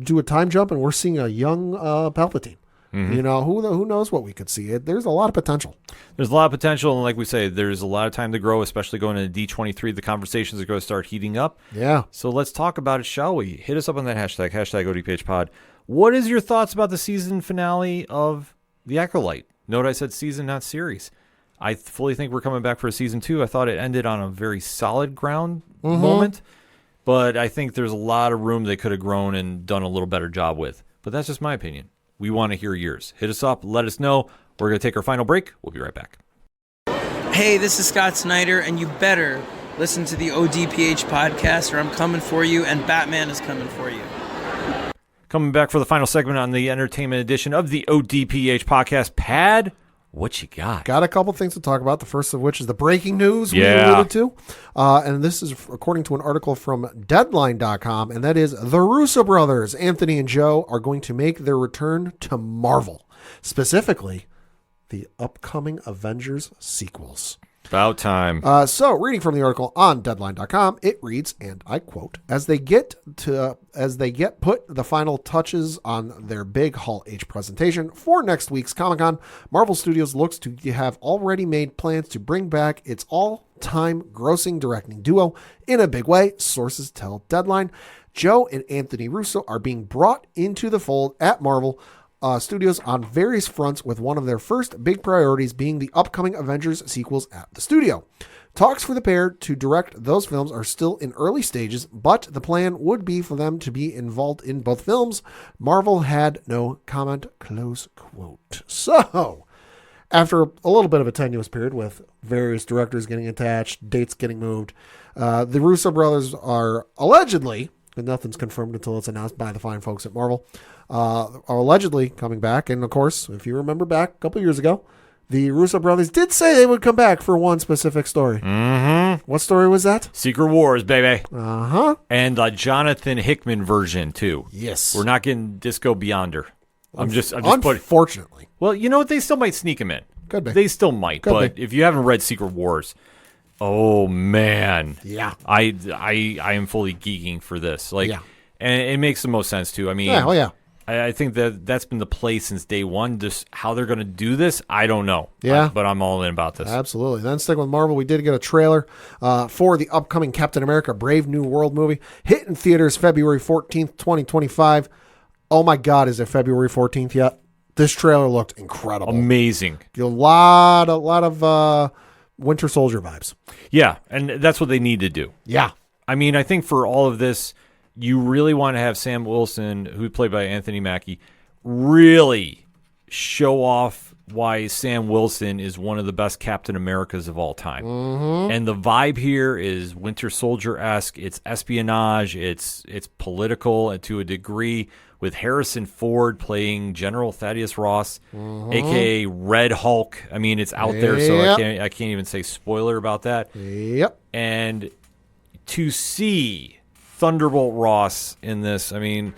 Speaker 2: do a time jump, and we're seeing a young Palpatine. Mm-hmm. Who knows what we could see? There's a lot of potential.
Speaker 1: There's a lot of potential, and like we say, there's a lot of time to grow, especially going into D23. The conversations are going to start heating up.
Speaker 2: Yeah.
Speaker 1: So let's talk about it, shall we? Hit us up on that hashtag ODPH pod. What is your thoughts about the season finale of The Acolyte? Note I said season, not series. I fully think we're coming back for a season 2. I thought it ended on a very solid ground moment, but I think there's a lot of room they could have grown and done a little better job with. But that's just my opinion. We want to hear yours. Hit us up. Let us know. We're going to take our final break. We'll be right back.
Speaker 6: Hey, this is Scott Snyder, and you better listen to the ODPH podcast, or I'm coming for you, and Batman is coming for you.
Speaker 1: Coming back for the final segment on the entertainment edition of the ODPH podcast. Pad, what you got?
Speaker 2: Got a couple things to talk about, the first of which is the breaking news we alluded to. And this is according to an article from Deadline.com, and that is the Russo brothers, Anthony and Joe, are going to make their return to Marvel, specifically the upcoming Avengers sequels.
Speaker 1: About time.
Speaker 2: So, reading from the article on Deadline.com, it reads, and I quote, as they get put the final touches on their big Hall H presentation for next week's Comic-Con, Marvel Studios looks to have already made plans to bring back its all-time grossing directing duo in a big way. Sources tell Deadline. Joe and Anthony Russo are being brought into the fold at Marvel studios on various fronts, with one of their first big priorities being the upcoming Avengers sequels at the studio. Talks for the pair to direct those films are still in early stages, but the plan would be for them to be involved in both films. Marvel had no comment, close quote. So, after a little bit of a tenuous period with various directors getting attached, dates getting moved, the Russo brothers are allegedly, and nothing's confirmed until it's announced by the fine folks at Marvel, are allegedly coming back. And of course, if you remember back a couple years ago, the Russo brothers did say they would come back for one specific story.
Speaker 1: Mm-hmm.
Speaker 2: What story was that?
Speaker 1: Secret Wars, baby.
Speaker 2: Uh-huh.
Speaker 1: And the Jonathan Hickman version, too.
Speaker 2: Yes.
Speaker 1: We're not getting Disco Beyonder. I'm just
Speaker 2: unfortunately.
Speaker 1: Well, you know what? They still might sneak him in.
Speaker 2: Could be.
Speaker 1: They still might. But if you haven't read Secret Wars, oh, man.
Speaker 2: Yeah.
Speaker 1: I am fully geeking for this. And it makes the most sense, too. I mean,
Speaker 2: yeah.
Speaker 1: I think that's been the play since day one. Just how they're going to do this, I don't know.
Speaker 2: Yeah.
Speaker 1: But I'm all in about this.
Speaker 2: Absolutely. Then sticking with Marvel, we did get a trailer for the upcoming Captain America Brave New World movie. Hit in theaters February 14th, 2025. Oh my God, is it February 14th yet? This trailer looked incredible.
Speaker 1: Amazing.
Speaker 2: A lot of Winter Soldier vibes.
Speaker 1: Yeah, and that's what they need to do.
Speaker 2: Yeah.
Speaker 1: I mean, I think for all of this, you really want to have Sam Wilson, who's played by Anthony Mackie, really show off why Sam Wilson is one of the best Captain Americas of all time. Mm-hmm. And the vibe here is Winter Soldier-esque. It's espionage. It's political and to a degree, with Harrison Ford playing General Thaddeus Ross, a.k.a. Red Hulk. I mean, it's out there, so I can't even say spoiler about that.
Speaker 2: Yep.
Speaker 1: And to see Thunderbolt Ross in this, I mean,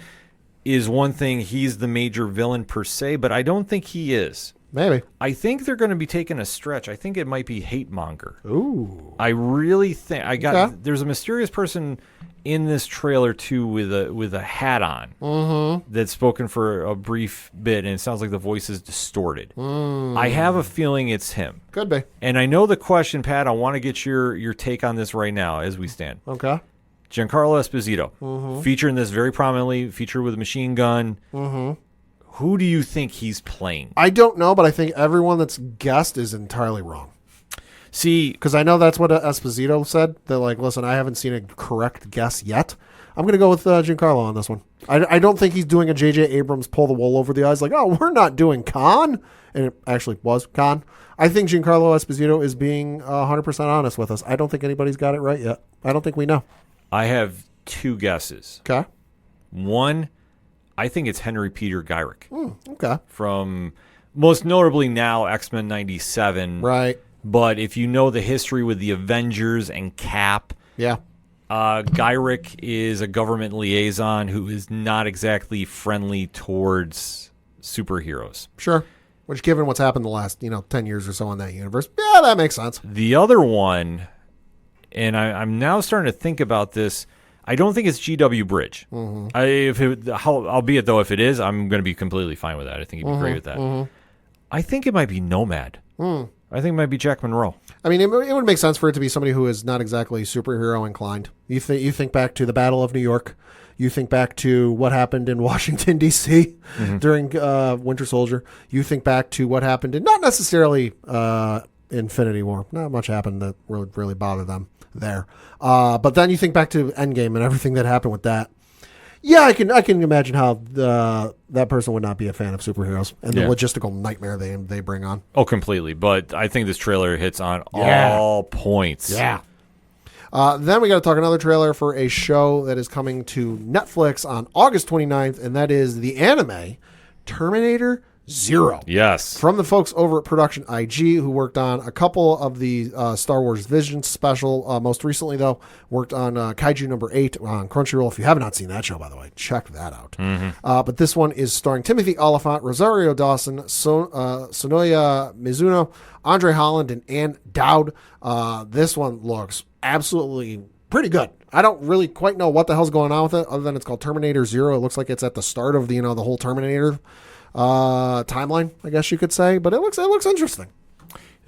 Speaker 1: is one thing. He's the major villain per se, but I don't think he is.
Speaker 2: Maybe.
Speaker 1: I think they're going to be taking a stretch. I think it might be Hate Monger.
Speaker 2: Ooh.
Speaker 1: I really think there's a mysterious person in this trailer too with a hat on that's spoken for a brief bit, and it sounds like the voice is distorted. I have a feeling it's him.
Speaker 2: Could be.
Speaker 1: And I know the question, Pat. I want to get your take on this right now as we stand.
Speaker 2: Okay.
Speaker 1: Giancarlo Esposito, featuring this very prominently, featured with a machine gun. Who do you think he's playing?
Speaker 2: I don't know, but I think everyone that's guessed is entirely wrong.
Speaker 1: See,
Speaker 2: because I know that's what Esposito said. That listen, I haven't seen a correct guess yet. I'm going to go with Giancarlo on this one. I don't think he's doing a J.J. Abrams pull the wool over the eyes we're not doing Khan. And it actually was Khan. I think Giancarlo Esposito is being 100% honest with us. I don't think anybody's got it right yet. I don't think we know.
Speaker 1: I have two guesses.
Speaker 2: Okay.
Speaker 1: One, I think it's Henry Peter Gyrick.
Speaker 2: Okay.
Speaker 1: From most notably now X-Men 97.
Speaker 2: Right.
Speaker 1: But if you know the history with the Avengers and Cap, Gyrick is a government liaison who is not exactly friendly towards superheroes.
Speaker 2: Sure. Which, given what's happened the last 10 years or so in that universe, yeah, that makes sense.
Speaker 1: The other one, and I'm now starting to think about this, I don't think it's G.W. Bridge. Albeit, though, if it is, I'm going to be completely fine with that. I think he'd be great with that. I think it might be Nomad. I think it might be Jack Monroe. I
Speaker 2: mean, it would make sense for it to be somebody who is not exactly superhero inclined. You think back to the Battle of New York. You think back to what happened in Washington, D.C. During Winter Soldier. You think back to what happened in not necessarily Infinity War. Not much happened that really bothered them there. But then you think back to Endgame and everything that happened with that. Yeah, I can imagine how that person would not be a fan of superheroes and the logistical nightmare they bring on.
Speaker 1: Oh, completely. But I think this trailer hits on all points.
Speaker 2: Yeah. Then we got to talk another trailer for a show that is coming to Netflix on August 29th, and that is the anime Terminator Zero.
Speaker 1: Yes.
Speaker 2: From the folks over at Production IG, who worked on a couple of the Star Wars Visions special. Most recently, though, worked on Kaiju number 8 on Crunchyroll. If you have not seen that show, by the way, check that out. But this one is starring Timothy Oliphant, Rosario Dawson, Sonoya Mizuno, Andre Holland, and Ann Dowd. This one looks absolutely pretty good. I don't really quite know what the hell's going on with it, other than it's called Terminator Zero. It looks like it's at the start of the whole Terminator timeline, I guess you could say, but it looks interesting.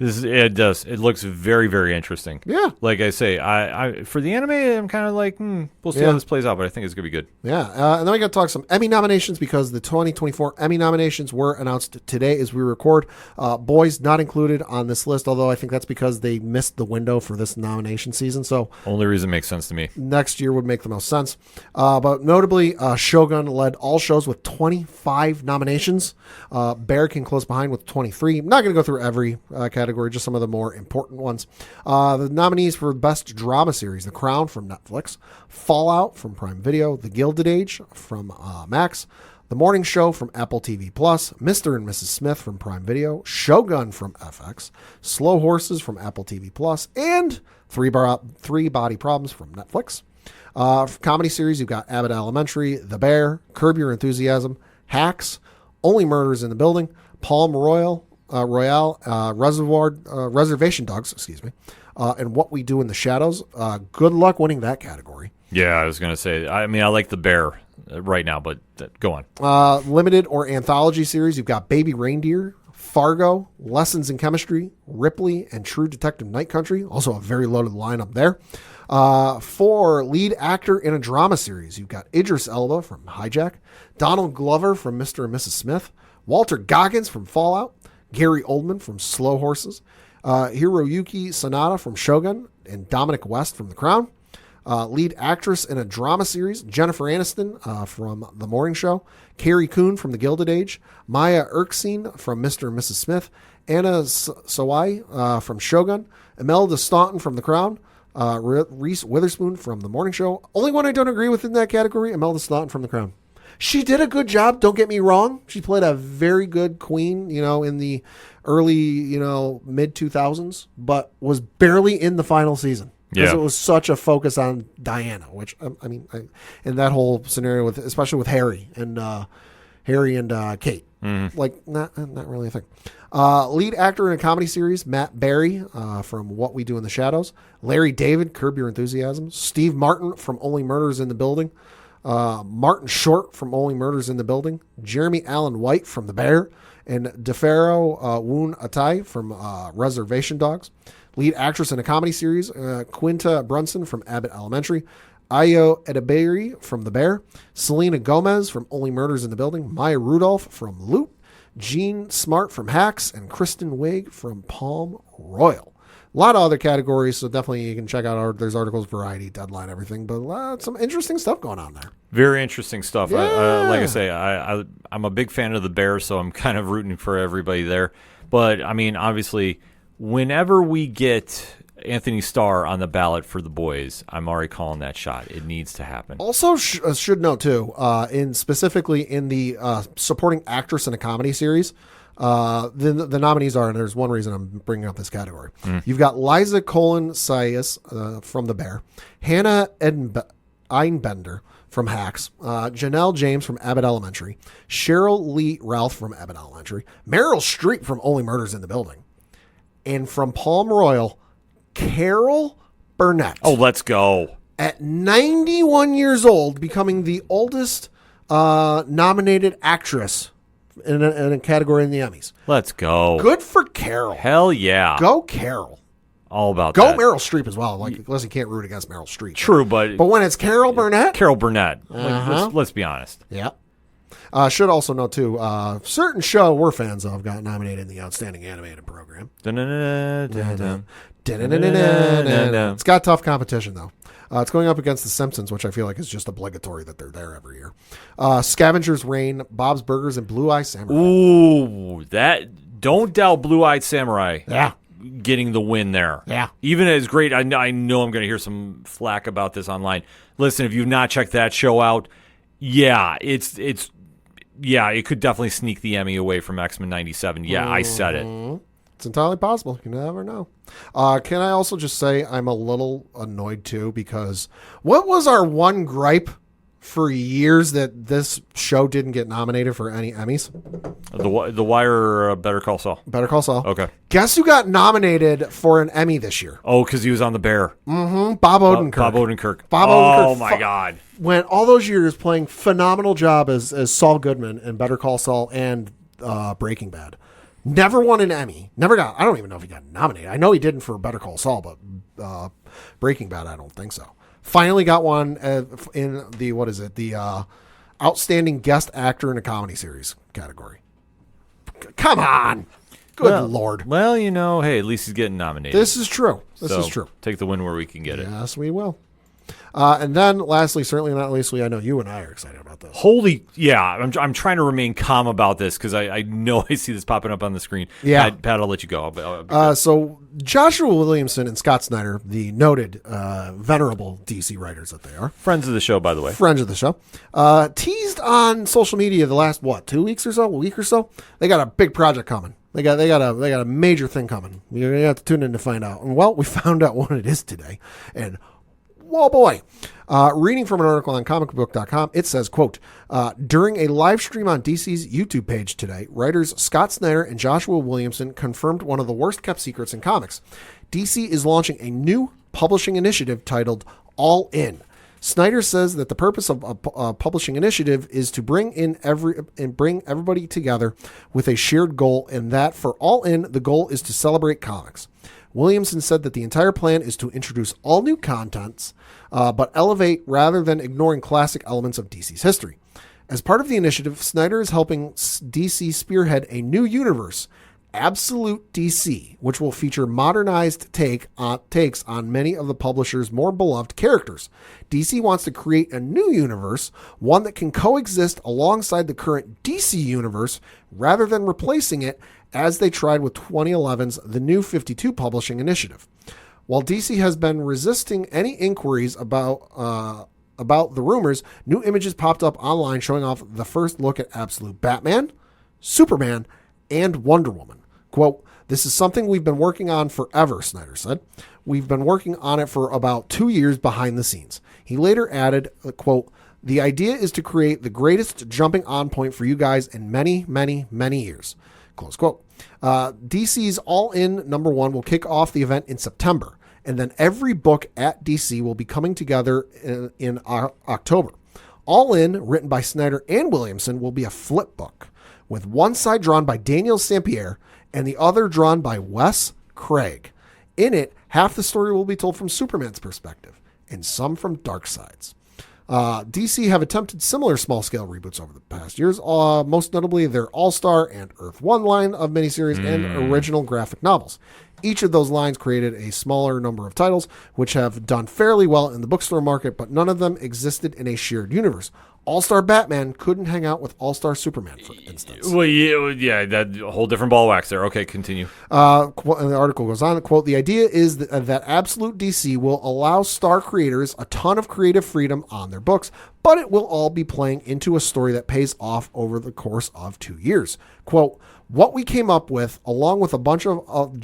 Speaker 1: It does. It looks very, very interesting.
Speaker 2: Yeah.
Speaker 1: Like I say, I for the anime, I'm kind of like, we'll see how this plays out, but I think it's going to be good.
Speaker 2: Yeah. And then we got to talk some Emmy nominations because the 2024 Emmy nominations were announced today as we record. Boys not included on this list, although I think that's because they missed the window for this nomination season. So
Speaker 1: Only reason makes sense to me.
Speaker 2: next year would make the most sense. But notably, Shogun led all shows with 25 nominations. Bear came close behind with 23. I'm not going to go through every category, just some of the more important ones. The nominees for Best Drama Series: The Crown from Netflix, Fallout from Prime Video, The Gilded Age from Max, The Morning Show from Apple TV Plus, Mr. and Mrs. Smith from Prime Video, Shogun from FX, Slow Horses from Apple TV Plus, and Three Body Problems from Netflix. For comedy series, you've got Abbott Elementary, The Bear, Curb Your Enthusiasm, Hacks, Only Murders in the Building, Palm Royale, Reservation Dogs, and What We Do in the Shadows. Good luck winning that category.
Speaker 1: Yeah, I was going to say, I mean, I like The Bear right now, but go on.
Speaker 2: Limited or anthology series, you've got Baby Reindeer, Fargo, Lessons in Chemistry, Ripley, and True Detective Night Country. Also a very loaded lineup there. For lead actor in a drama series, you've got Idris Elba from Hijack, Donald Glover from Mr. and Mrs. Smith, Walter Goggins from Fallout, Gary Oldman from Slow Horses, Hiroyuki Sanada from Shogun, and Dominic West from The Crown. Lead actress in a drama series, Jennifer Aniston from The Morning Show, Carrie Coon from The Gilded Age, Maya Erskine from Mr. and Mrs. Smith, Anna Sawai from Shogun, Imelda Staunton from The Crown, Reese Witherspoon from The Morning Show. Only one I don't agree with in that category, Imelda Staunton from The Crown. She did a good job, don't get me wrong. She played a very good queen, in the early, mid 2000s, but was barely in the final season. Because it was such a focus on Diana, which, and that whole scenario especially with Harry and Kate. Like, not really a thing. Lead actor in a comedy series, Matt Berry from What We Do in the Shadows, Larry David, Curb Your Enthusiasm, Steve Martin from Only Murders in the Building, Martin Short from Only Murders in the Building, Jeremy Allen White from The Bear, and DeFaro Woon Atai from Reservation Dogs. Lead actress in a comedy series, Quinta Brunson from Abbott Elementary, Ayo Edebiri from The Bear, Selena Gomez from Only Murders in the Building, Maya Rudolph from Loot, Jean Smart from Hacks, and Kristen Wiig from Palm Royal. A lot of other categories, so definitely you can check out there's articles, Variety, Deadline, everything, but some interesting stuff going on there.
Speaker 1: Very interesting stuff.
Speaker 2: Yeah.
Speaker 1: Like I say, I'm a big fan of The Bear, so I'm kind of rooting for everybody there. But, I mean, obviously, whenever we get Anthony Starr on the ballot for The Boys, I'm already calling that shot. It needs to happen.
Speaker 2: Also, should note, too, specifically in the supporting actress in a comedy series, the nominees are, and there's one reason I'm bringing up this category. You've got Liza Colin-Sayas from The Bear, Hannah Einbender from Hacks, Janelle James from Abbott Elementary, Cheryl Lee Ralph from Abbott Elementary, Meryl Streep from Only Murders in the Building, and from Palm Royal, Carol Burnett.
Speaker 1: Oh, let's go.
Speaker 2: At 91 years old, becoming the oldest nominated actress in a category in the Emmys.
Speaker 1: Let's go.
Speaker 2: Good for Carol.
Speaker 1: Hell yeah.
Speaker 2: Go Carol.
Speaker 1: All about
Speaker 2: Go
Speaker 1: that.
Speaker 2: Meryl Streep as well. Like, unless you can't root against Meryl Streep.
Speaker 1: True, but
Speaker 2: when it's Carol Burnett.
Speaker 1: Carol Burnett. Like, let's be honest.
Speaker 2: Yeah. Should also note, too, certain show we're fans of got nominated in the Outstanding Animated Program. It's got tough competition, though. It's going up against The Simpsons, which I feel like is just obligatory that they're there every year. Scavengers Reign, Bob's Burgers, and Blue Eye Samurai.
Speaker 1: Ooh, don't doubt Blue Eyed Samurai.
Speaker 2: Yeah.
Speaker 1: Getting the win there.
Speaker 2: Yeah.
Speaker 1: Even as great, I know I'm going to hear some flack about this online. Listen, if you've not checked that show out, it could definitely sneak the Emmy away from X-Men 97. Yeah, I said it.
Speaker 2: It's entirely possible. You never know. Can I also just say I'm a little annoyed, too, because what was our one gripe for years that this show didn't get nominated for any Emmys?
Speaker 1: The Wire or Better Call Saul?
Speaker 2: Better Call Saul.
Speaker 1: Okay.
Speaker 2: Guess who got nominated for an Emmy this year?
Speaker 1: Oh, because he was on The Bear.
Speaker 2: Mm-hmm. Bob Odenkirk.
Speaker 1: Bob Odenkirk.
Speaker 2: Oh,
Speaker 1: my God.
Speaker 2: Went all those years playing phenomenal job as Saul Goodman in Better Call Saul and Breaking Bad. Never won an Emmy. Never got. I don't even know if he got nominated. I know he didn't for Better Call Saul, but Breaking Bad, I don't think so. Finally got one in the the outstanding guest actor in a comedy series category. Come on, good Lord.
Speaker 1: Well, hey, at least he's getting nominated.
Speaker 2: This is true. This is true.
Speaker 1: Take the win where we can get it.
Speaker 2: Yes, we will. And then, lastly, certainly not leastly, I know you and I are excited about this.
Speaker 1: I'm trying to remain calm about this because I know I see this popping up on the screen.
Speaker 2: Yeah.
Speaker 1: Pat, I'll let you go.
Speaker 2: So Joshua Williamson and Scott Snyder, the noted, venerable DC writers that they are.
Speaker 1: Friends of the show, by the way.
Speaker 2: Friends of the show. Teased on social media the last, 2 weeks or so? A week or so? They got a big project coming. They got a major thing coming. You're going to have to tune in to find out. And, we found out what it is today. And whoa, boy. Reading from an article on comicbook.com, it says, quote, during a live stream on DC's YouTube page today, writers Scott Snyder and Joshua Williamson confirmed one of the worst-kept secrets in comics. DC is launching a new publishing initiative titled All In. Snyder says that the purpose of a publishing initiative is to bring everybody together with a shared goal, and that for All In, the goal is to celebrate comics. Williamson said that the entire plan is to introduce all new contents, but elevate rather than ignoring classic elements of DC's history. As part of the initiative, Snyder is helping DC spearhead a new universe, Absolute DC, which will feature modernized takes on many of the publisher's more beloved characters. DC wants to create a new universe, one that can coexist alongside the current DC universe rather than replacing it, as they tried with 2011's The New 52 Publishing Initiative. While DC has been resisting any inquiries about the rumors, new images popped up online showing off the first look at Absolute Batman, Superman, and Wonder Woman. Quote, this is something we've been working on forever, Snyder said. We've been working on it for about 2 years behind the scenes. He later added, quote, the idea is to create the greatest jumping on point for you guys in many, many, many years. Close quote. DC's All In #1 will kick off the event in September, and then every book at DC will be coming together in October. All In, written by Snyder and Williamson, will be a flip book, with one side drawn by Daniel Sampierre and the other drawn by Wes Craig. In it, half the story will be told from Superman's perspective, and some from Darkseid's. DC have attempted similar small-scale reboots over the past years, most notably their All-Star and Earth 1 line of miniseries and original graphic novels. Each of those lines created a smaller number of titles, which have done fairly well in the bookstore market, but none of them existed in a shared universe. All-Star Batman couldn't hang out with All-Star Superman, for instance.
Speaker 1: Well, yeah, that whole different ball wax there. Okay, continue.
Speaker 2: And the article goes on, quote, the idea is that Absolute DC will allow star creators a ton of creative freedom on their books, but it will all be playing into a story that pays off over the course of 2 years. Quote, what we came up with, along with a bunch of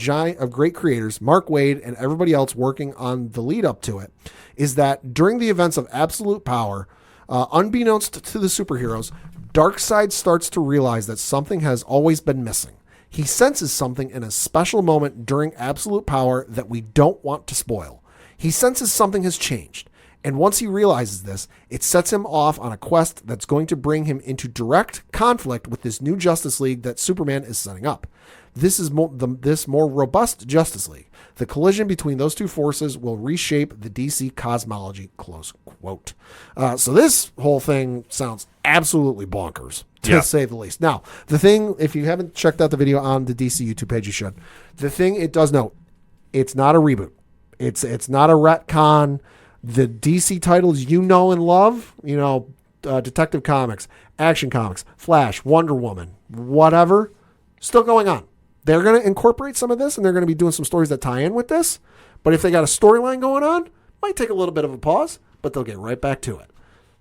Speaker 2: great creators, Mark Waid and everybody else working on the lead up to it, is that during the events of Absolute Power, unbeknownst to the superheroes, Darkseid starts to realize that something has always been missing. He senses something in a special moment during Absolute Power that we don't want to spoil. He senses something has changed. And once he realizes this, it sets him off on a quest that's going to bring him into direct conflict with this new Justice League that Superman is setting up. This more robust Justice League. The collision between those two forces will reshape the DC cosmology, close quote. So this whole thing sounds absolutely bonkers, to say the least. Now, the thing, if you haven't checked out the video on the DC YouTube page, you should. The thing it does note, it's not a reboot. It's not a retcon. The DC titles you know and love, Detective Comics, Action Comics, Flash, Wonder Woman, whatever, still going on. They're going to incorporate some of this, and they're going to be doing some stories that tie in with this. But if they got a storyline going on, might take a little bit of a pause, but they'll get right back to it.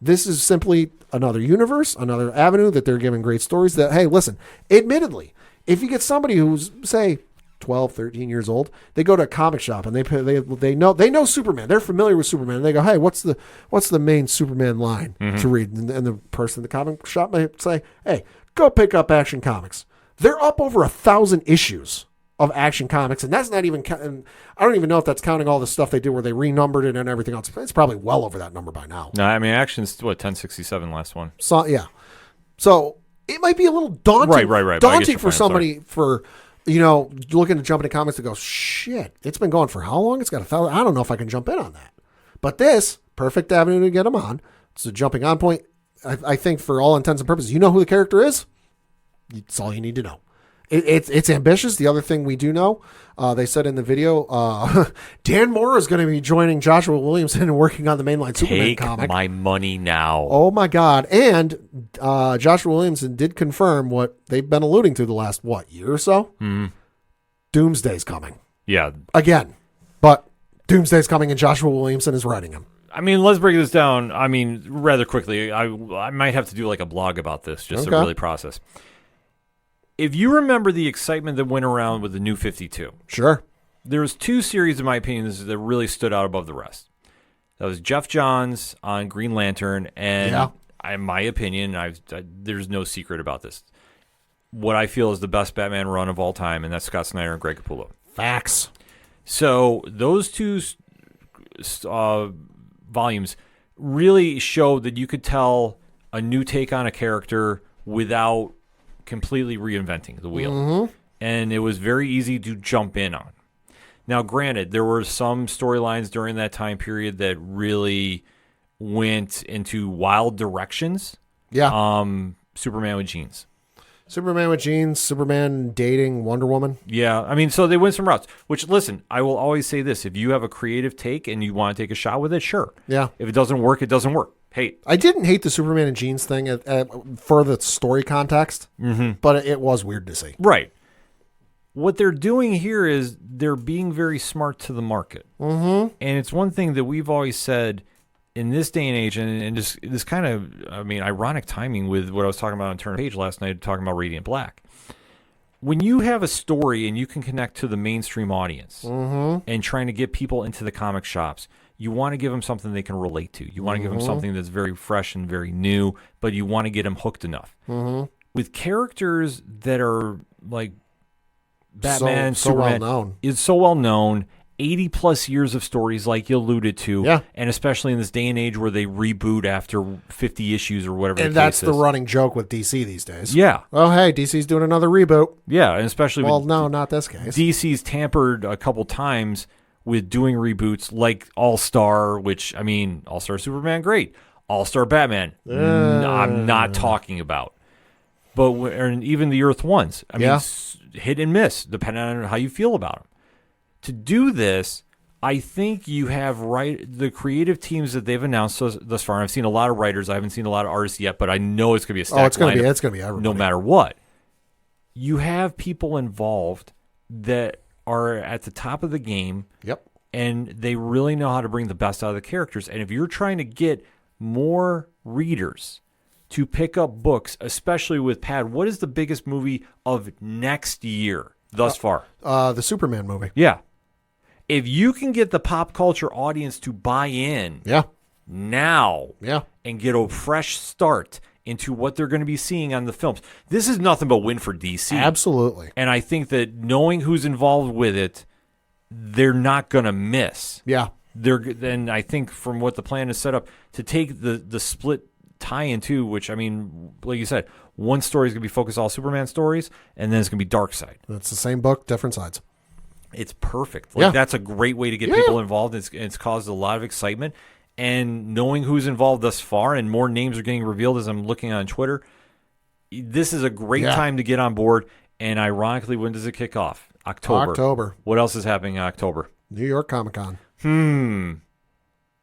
Speaker 2: This is simply another universe, another avenue that they're giving great stories that, hey, listen, admittedly, if you get somebody who's, say, 12, 13 years old, they go to a comic shop and they know Superman. They're familiar with Superman. And they go, hey, what's the main Superman line to read? And the person in the comic shop might say, hey, go pick up Action Comics. They're up over 1,000 issues of Action Comics, and that's not even. And I don't even know if that's counting all the stuff they did where they renumbered it and everything else. It's probably well over that number by now.
Speaker 1: No, I mean Action's 1067 last one.
Speaker 2: So yeah, so it might be a little daunting.
Speaker 1: Right. I get
Speaker 2: Daunting
Speaker 1: your
Speaker 2: for
Speaker 1: point,
Speaker 2: somebody for, looking to jump into comics to go, shit, it's been going for how long? It's got 1,000. I don't know if I can jump in on that. But this, perfect avenue to get them on. It's a jumping on point. I think for all intents and purposes, you know who the character is. It's all you need to know. It's ambitious. The other thing we do know, they said in the video, Dan Moore is going to be joining Joshua Williamson and working on the mainline Superman comic.
Speaker 1: Take my money now.
Speaker 2: Oh my God. And Joshua Williamson did confirm what they've been alluding to the last, year or so? Doomsday's coming.
Speaker 1: Yeah.
Speaker 2: Again. But Doomsday's coming and Joshua Williamson is writing him.
Speaker 1: I mean, let's break this down. I mean, rather quickly. I might have to do like a blog about this just to really process. If you remember the excitement that went around with the New 52,
Speaker 2: sure,
Speaker 1: there was 2 series, in my opinion, that really stood out above the rest. That was Jeff Johns on Green Lantern, and in my opinion, there's no secret about this. What I feel is the best Batman run of all time, and that's Scott Snyder and Greg Capullo.
Speaker 2: Facts.
Speaker 1: So those 2 volumes really showed that you could tell a new take on a character without completely reinventing the wheel. And it was very easy to jump in on. Now, granted, there were some storylines during that time period that really went into wild directions.
Speaker 2: Yeah.
Speaker 1: Superman with jeans.
Speaker 2: Superman with jeans, Superman dating Wonder Woman.
Speaker 1: Yeah, I mean, so they went some routes, which, listen, I will always say this. If you have a creative take and you want to take a shot with it, sure.
Speaker 2: Yeah.
Speaker 1: If it doesn't work, it doesn't work. Hey,
Speaker 2: I didn't hate the Superman and jeans thing for the story context, but it was weird to see.
Speaker 1: Right. What they're doing here is they're being very smart to the market. And it's one thing that we've always said in this day and age, and just this kind of, ironic timing with what I was talking about on Turn of Page last night, talking about Radiant Black. When you have a story and you can connect to the mainstream audience and trying to get people into the comic shops, you want to give them something they can relate to. You want to give them something that's very fresh and very new, but you want to get them hooked enough. With characters that are like Batman, Superman,
Speaker 2: well known.
Speaker 1: Is so well known, 80 plus years of stories like you alluded to, and especially in this day and age where they reboot after 50 issues or whatever.
Speaker 2: And that's the running joke with DC these days.
Speaker 1: Yeah.
Speaker 2: Oh, hey, DC's doing another reboot.
Speaker 1: Yeah, and especially
Speaker 2: no, not this case.
Speaker 1: DC's tampered a couple times with doing reboots like All-Star, which, All-Star Superman, great. All-Star Batman, I'm not talking about. But and even the Earth ones, hit and miss, depending on how you feel about them. To do this, I think you have the creative teams that they've announced thus far. And I've seen a lot of writers. I haven't seen a lot of artists yet, but I know it's going to be a stacked lineup.
Speaker 2: It's going to be everybody.
Speaker 1: No matter what. You have people involved that are at the top of the game.
Speaker 2: Yep.
Speaker 1: And they really know how to bring the best out of the characters. And if you're trying to get more readers to pick up books, especially with Pad, what is the biggest movie of next year thus far?
Speaker 2: The Superman movie.
Speaker 1: Yeah. If you can get the pop culture audience to buy in now and get a fresh start into what they're going to be seeing on the films, this is nothing but win for DC.
Speaker 2: Absolutely.
Speaker 1: And I think that knowing who's involved with it, they're not going to miss.
Speaker 2: Yeah.
Speaker 1: Then I think from what the plan is set up to take the split tie-in too, which, like you said, one story is going to be focused all Superman stories, and then it's going to be Darkseid.
Speaker 2: It's the same book, different sides.
Speaker 1: It's perfect. That's a great way to get people involved. It's caused a lot of excitement. And knowing who's involved thus far, and more names are getting revealed as I'm looking on Twitter, this is a great time to get on board. And ironically, when does it kick off? October. What else is happening in October?
Speaker 2: New York Comic-Con.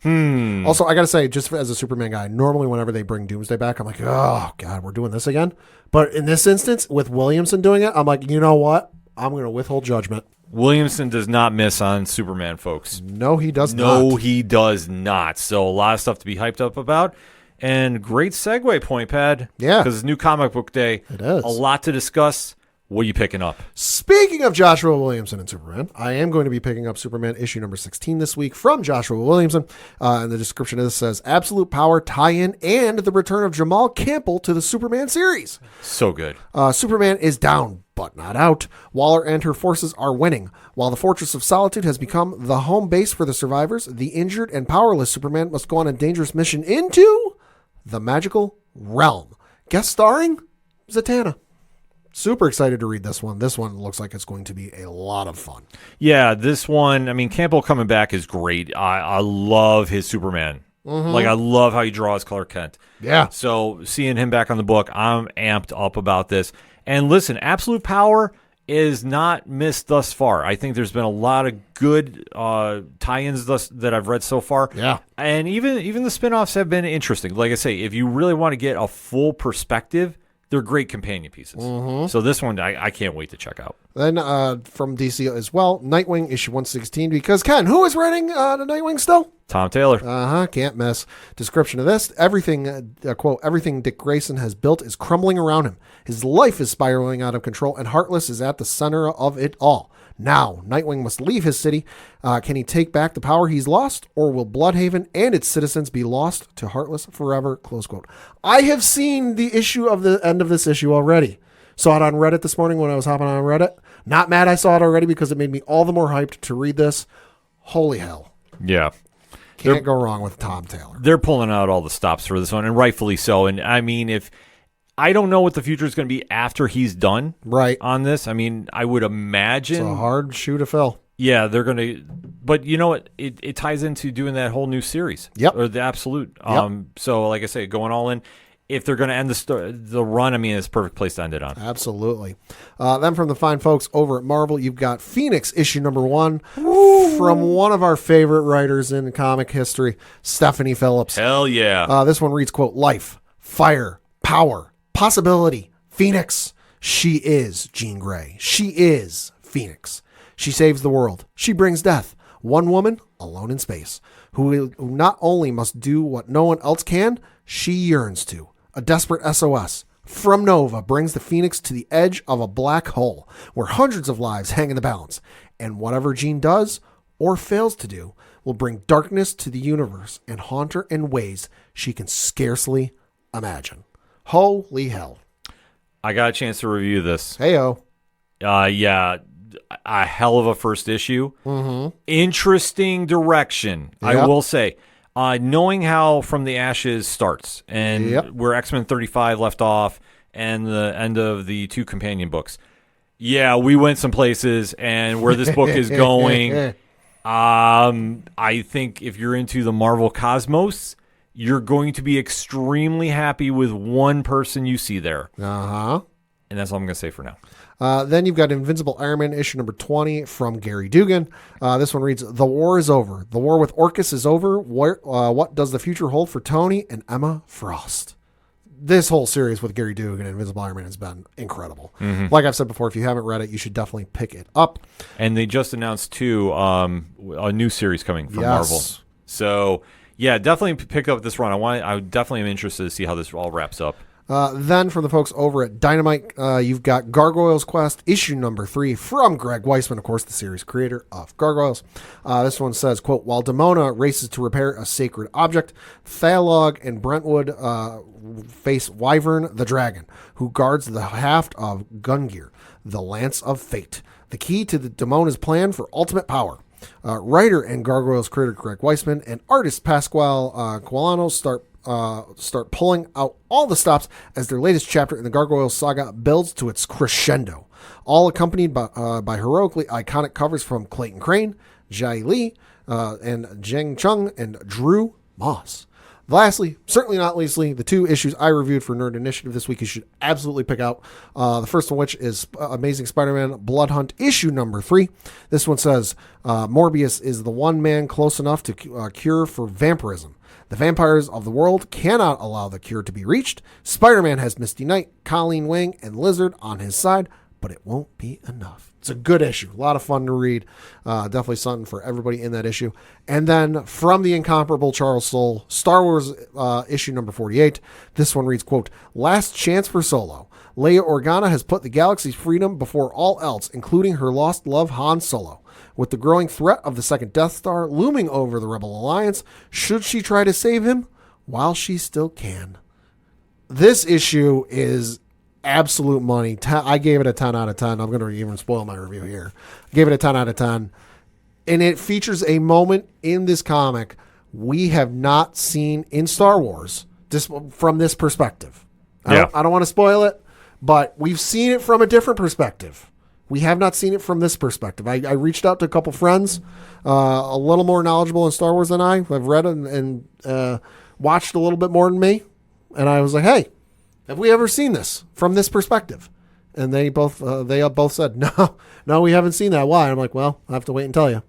Speaker 2: Also, I got to say, just as a Superman guy, normally whenever they bring Doomsday back, I'm like, oh, God, we're doing this again. But in this instance, with Williamson doing it, I'm like, you know what? I'm going to withhold judgment.
Speaker 1: Williamson does not miss on Superman, folks.
Speaker 2: No, he does not.
Speaker 1: No, he does not. So a lot of stuff to be hyped up about. And great segue point, Pad.
Speaker 2: Yeah.
Speaker 1: Because it's new comic book day.
Speaker 2: It is.
Speaker 1: A lot to discuss. What are you picking up?
Speaker 2: Speaking of Joshua Williamson and Superman, I am going to be picking up Superman issue number 16 this week from Joshua Williamson. And the description of this says, absolute power tie-in and the return of Jamal Campbell to the Superman series.
Speaker 1: So good.
Speaker 2: Superman is down, but not out. Waller and her forces are winning. While the Fortress of Solitude has become the home base for the survivors, the injured and powerless Superman must go on a dangerous mission into the magical realm. Guest starring Zatanna. Super excited to read this one. This one looks like it's going to be a lot of fun.
Speaker 1: Yeah, this one, I mean, Campbell coming back is great. I love his Superman. Like, I love how he draws Clark Kent.
Speaker 2: Yeah.
Speaker 1: So seeing him back on the book, I'm amped up about this. And listen, Absolute Power is not missed thus far. I think there's been a lot of good tie-ins that I've read so far.
Speaker 2: Yeah.
Speaker 1: And even the spinoffs have been interesting. Like I say, if you really want to get a full perspective, they're great companion pieces. So this one, I can't wait to check out.
Speaker 2: Then from DC as well, Nightwing issue 116. Because Ken, who is writing the Nightwing still?
Speaker 1: Tom Taylor.
Speaker 2: Can't miss. Description of this: everything, quote, everything Dick Grayson has built is crumbling around him. His life is spiraling out of control, and Heartless is at the center of it all. Now, Nightwing must leave his city. Can he take back the power he's lost, or will Bloodhaven and its citizens be lost to Heartless forever? Close quote. I have seen the issue of the end of this issue already. Saw it on Reddit this morning when I was hopping on Reddit. Not mad I saw it already because it made me all the more hyped to read this. Holy hell.
Speaker 1: Yeah.
Speaker 2: Can't go wrong with Tom Taylor.
Speaker 1: They're pulling out all the stops for this one, and rightfully so. And I mean, if I don't know what the future is going to be after he's done on this. I mean, I would imagine
Speaker 2: it's a hard shoe to fill.
Speaker 1: Yeah, they're going to, but you know what? It ties into doing that whole new series.
Speaker 2: Yep.
Speaker 1: Or the Absolute.
Speaker 2: Yep.
Speaker 1: So like I say, going all in. If they're going to end the run, I mean, it's a perfect place to end it on.
Speaker 2: Absolutely. Then from the fine folks over at Marvel, you've got Phoenix issue number 1 from one of our favorite writers in comic history, Stephanie Phillips.
Speaker 1: Hell yeah.
Speaker 2: This one reads, quote, life, fire, power, possibility, Phoenix. She is Jean Grey. She is Phoenix. She saves the world. She brings death. One woman alone in space who not only must do what no one else can, she yearns to. A desperate SOS from Nova brings the Phoenix to the edge of a black hole where hundreds of lives hang in the balance. And whatever Jean does or fails to do will bring darkness to the universe and haunt her in ways she can scarcely imagine. Holy hell.
Speaker 1: I got a chance to review this.
Speaker 2: Heyo.
Speaker 1: Yeah, a hell of a first issue. Interesting direction,
Speaker 2: Yep.
Speaker 1: I will say. Knowing how From the Ashes starts and
Speaker 2: Yep.
Speaker 1: where X-Men 35 left off and the end of the 2 companion books. Yeah, we went some places, and where this book is going, I think if you're into the Marvel cosmos, you're going to be extremely happy with one person you see there. And that's all I'm going to say for now.
Speaker 2: Then you've got Invincible Iron Man issue number 20 from Gary Dugan. This one reads, the war is over. The war with Orcus is over. What does the future hold for Tony and Emma Frost? This whole series with Gary Dugan and Invincible Iron Man has been incredible. Like I've said before, if you haven't read it, you should definitely pick it up.
Speaker 1: And they just announced, too, a new series coming from Marvel. So, yeah, definitely pick up this run. I definitely am interested to see how this all wraps up.
Speaker 2: Then from the folks over at Dynamite, you've got Gargoyles Quest, issue number 3 from Greg Weisman, of course, the series creator of Gargoyles. This one says, quote, while Demona races to repair a sacred object, Thalog and Brentwood face Wyvern the Dragon, who guards the haft of Gungear, the Lance of Fate, the key to the Demona's plan for ultimate power. Writer and Gargoyles creator Greg Weisman and artist Pasquale Quilano start pulling out all the stops as their latest chapter in the Gargoyles saga builds to its crescendo, all accompanied by heroically iconic covers from Clayton Crane, Jai Lee, and Zheng Chung and Drew Moss. Lastly, certainly not leastly, the 2 issues I reviewed for Nerd Initiative this week you should absolutely pick out. The first one, which is Amazing Spider-Man Blood Hunt, issue number 3. This one says, Morbius is the one man close enough to cure for vampirism. The vampires of the world cannot allow the cure to be reached. Spider-Man has Misty Knight, Colleen Wing, and Lizard on his side, but it won't be enough. It's a good issue. A lot of fun to read. Definitely something for everybody in that issue. And then from the incomparable Charles Soule, Star Wars issue number 48. This one reads, quote, last chance for Solo. Leia Organa has put the galaxy's freedom before all else, including her lost love Han Solo. With the growing threat of the second Death Star looming over the Rebel Alliance, should she try to save him while she still can? This issue is absolute money. I gave it a 10 out of 10. I'm going to even spoil my review here. I gave it a 10 out of 10. And it features a moment in this comic we have not seen in Star Wars from this perspective. I don't want to spoil it, but we've seen it from a different perspective. We have not seen it from this perspective. I reached out to a couple friends, a little more knowledgeable in Star Wars than I. I've read and watched a little bit more than me. And I was like, hey, have we ever seen this from this perspective? And they both said, no, we haven't seen that. Why? I'm like, well, I have to wait and tell you.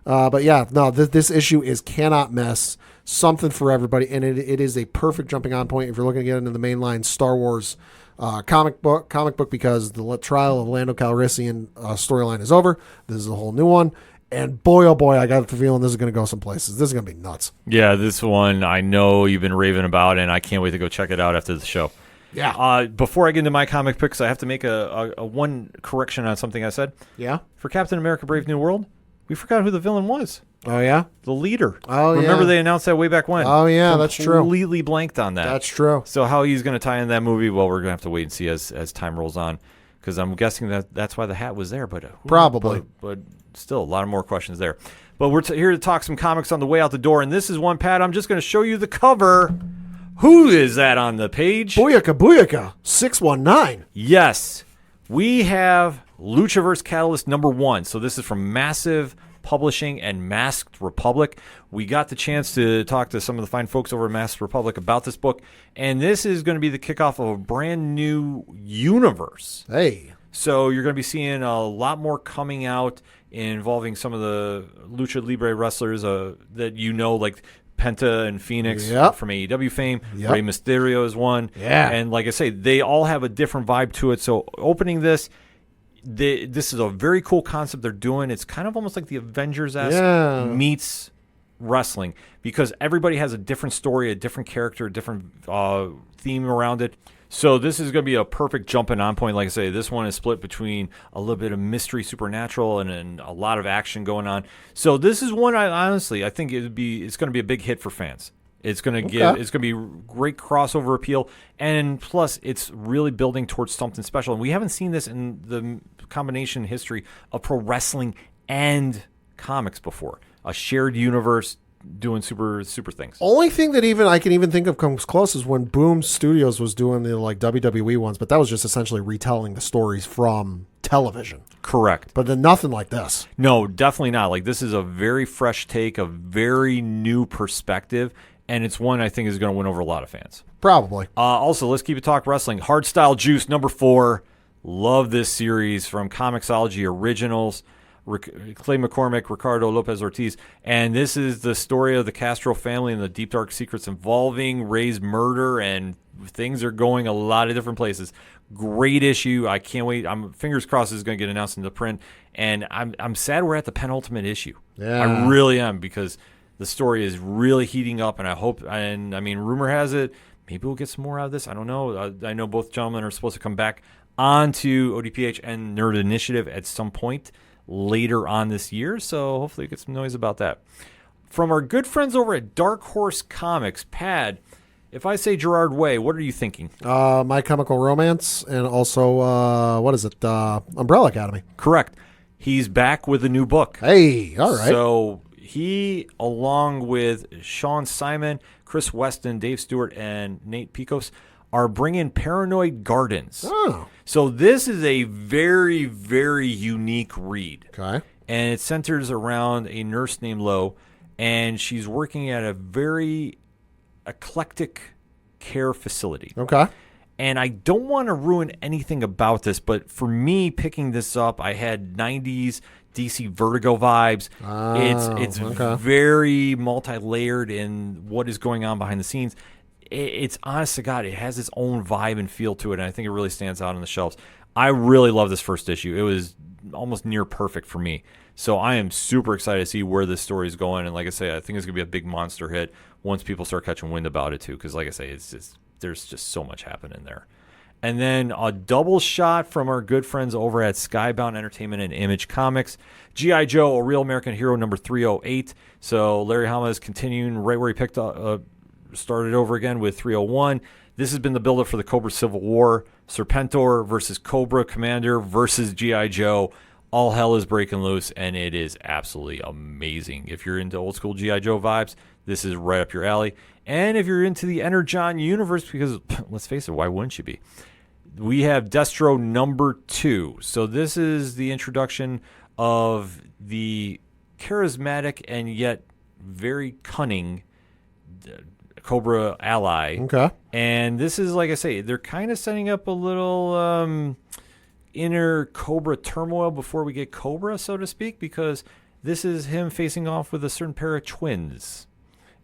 Speaker 2: But yeah, no, this issue is cannot miss, something for everybody. And it is a perfect jumping on point if you're looking to get into the mainline Star Wars comic book, because the trial of Lando Calrissian storyline is over. This is a whole new one. And boy, oh boy, I got the feeling this is going to go some places. This is going to be nuts.
Speaker 1: Yeah, this one I know you've been raving about, and I can't wait to go check it out after the show.
Speaker 2: Yeah.
Speaker 1: Before I get into my comic picks, I have to make a one correction on something I said.
Speaker 2: Yeah.
Speaker 1: For Captain America Brave New World, we forgot who the villain was.
Speaker 2: Oh, yeah?
Speaker 1: The leader.
Speaker 2: Oh, yeah.
Speaker 1: Remember they announced that way back when?
Speaker 2: Oh, yeah, that's true.
Speaker 1: Completely blanked on that.
Speaker 2: That's true.
Speaker 1: So how he's going to tie in that movie, well, we're going to have to wait and see as time rolls on, because I'm guessing that's why the hat was there. But
Speaker 2: probably.
Speaker 1: But still, a lot of more questions there. But we're here to talk some comics on the way out the door, and this is one, Pat. I'm just going to show you the cover. Who is that on the page?
Speaker 2: Booyaka 619.
Speaker 1: Yes. We have Luchaverse Catalyst #1. So this is from Massive Publishing and Masked Republic. We got the chance to talk to some of the fine folks over at Masked Republic about this book, and this is going to be the kickoff of a brand new universe.
Speaker 2: Hey.
Speaker 1: So you're going to be seeing a lot more coming out involving some of the Lucha Libre wrestlers that you know, like Penta and Phoenix from AEW fame. Rey Mysterio is one.
Speaker 2: Yeah.
Speaker 1: And like I say, they all have a different vibe to it. So opening this is a very cool concept they're doing. It's kind of almost like the Avengers-esque meets wrestling, because everybody has a different story, a different character, a different theme around it. So this is going to be a perfect jumping on point. Like I say, this one is split between a little bit of mystery, supernatural, and a lot of action going on. So this is one I think it's going to be a big hit for fans. It's going to be great crossover appeal, and plus it's really building towards something special. And we haven't seen this in the combination history of pro wrestling and comics before. A shared universe doing super things.
Speaker 2: Only thing that I can even think of comes close is when Boom Studios was doing the like WWE ones, but that was just essentially retelling the stories from television.
Speaker 1: Correct.
Speaker 2: But then nothing like this.
Speaker 1: No, definitely not. Like, this is a very fresh take, a very new perspective, and it's one I think is going to win over a lot of fans.
Speaker 2: Probably.
Speaker 1: Also, let's keep it talk wrestling. Hardstyle Juice #4. Love this series from Comixology Originals. Clay McCormick, Ricardo Lopez Ortiz, and this is the story of the Castro family and the deep dark secrets involving Ray's murder, and things are going a lot of different places. Great issue. I can't wait. I'm fingers crossed it's going to get announced into print, and I'm sad we're at the penultimate issue.
Speaker 2: Yeah.
Speaker 1: I really am, because the story is really heating up, and I hope, and I mean, rumor has it, maybe we'll get some more out of this. I don't know. I know both gentlemen are supposed to come back onto ODPH and Nerd Initiative at some point later on this year, so hopefully we get some noise about that. From our good friends over at Dark Horse Comics, Pad, if I say Gerard Way, what are you thinking?
Speaker 2: My Chemical Romance, and also, what is it? Umbrella Academy.
Speaker 1: Correct. He's back with a new book.
Speaker 2: Hey, all right.
Speaker 1: So he, along with Sean Simon, Chris Weston, Dave Stewart, and Nate Picos, are bringing Paranoid Gardens.
Speaker 2: Oh.
Speaker 1: So this is a very, very unique read.
Speaker 2: Okay.
Speaker 1: And it centers around a nurse named Lo, and she's working at a very eclectic care facility.
Speaker 2: Okay.
Speaker 1: And I don't want to ruin anything about this, but for me, picking this up, I had 90s DC Vertigo vibes. It's very multi-layered in what is going on behind the scenes. It's honest to God, it has its own vibe and feel to it, and I think it really stands out on the shelves. I really love this first issue. It was almost near perfect for me. So I am super excited to see where this story is going. And like I say, I think it's going to be a big monster hit once people start catching wind about it too. Because like I say, there's just so much happening there. And then a double shot from our good friends over at Skybound Entertainment and Image Comics. G.I. Joe, A Real American Hero #308. So Larry Hama is continuing right where he picked up. Started over again with 301. This has been the build-up for the Cobra Civil War. Serpentor versus Cobra Commander versus G.I. Joe. All hell is breaking loose, and it is absolutely amazing. If you're into old-school G.I. Joe vibes, this is right up your alley. And if you're into the Energon universe, because let's face it, why wouldn't you be? we have Destro number 2. So this is the introduction of the charismatic and yet very cunning Cobra ally.
Speaker 2: Okay.
Speaker 1: And this is, like I say, they're kind of setting up a little inner Cobra turmoil before we get Cobra, so to speak, because this is him facing off with a certain pair of twins.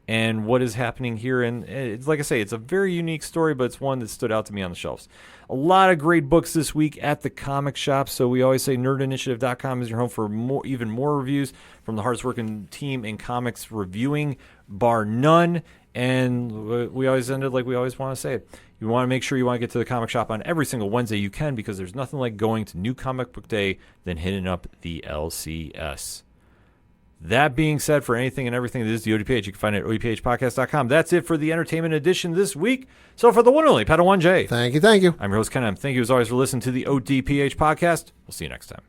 Speaker 1: And what is happening here. And it's, like I say, it's a very unique story, but it's one that stood out to me on the shelves. A lot of great books this week at the comic shop. So we always say nerdinitiative.com is your home for even more reviews from the hardest working team in comics reviewing, bar none. And we always end it like we always want to say. You want to make sure you want to get to the comic shop on every single Wednesday you can, because there's nothing like going to New Comic Book Day than hitting up the LCS. That being said, for anything and everything that is the ODPH, you can find it at odphpodcast.com. That's it for the entertainment edition this week. So for the one and only Padawan J.
Speaker 2: Thank you.
Speaker 1: I'm your host, Ken. Thank you as always for listening to the ODPH podcast. We'll see you next time.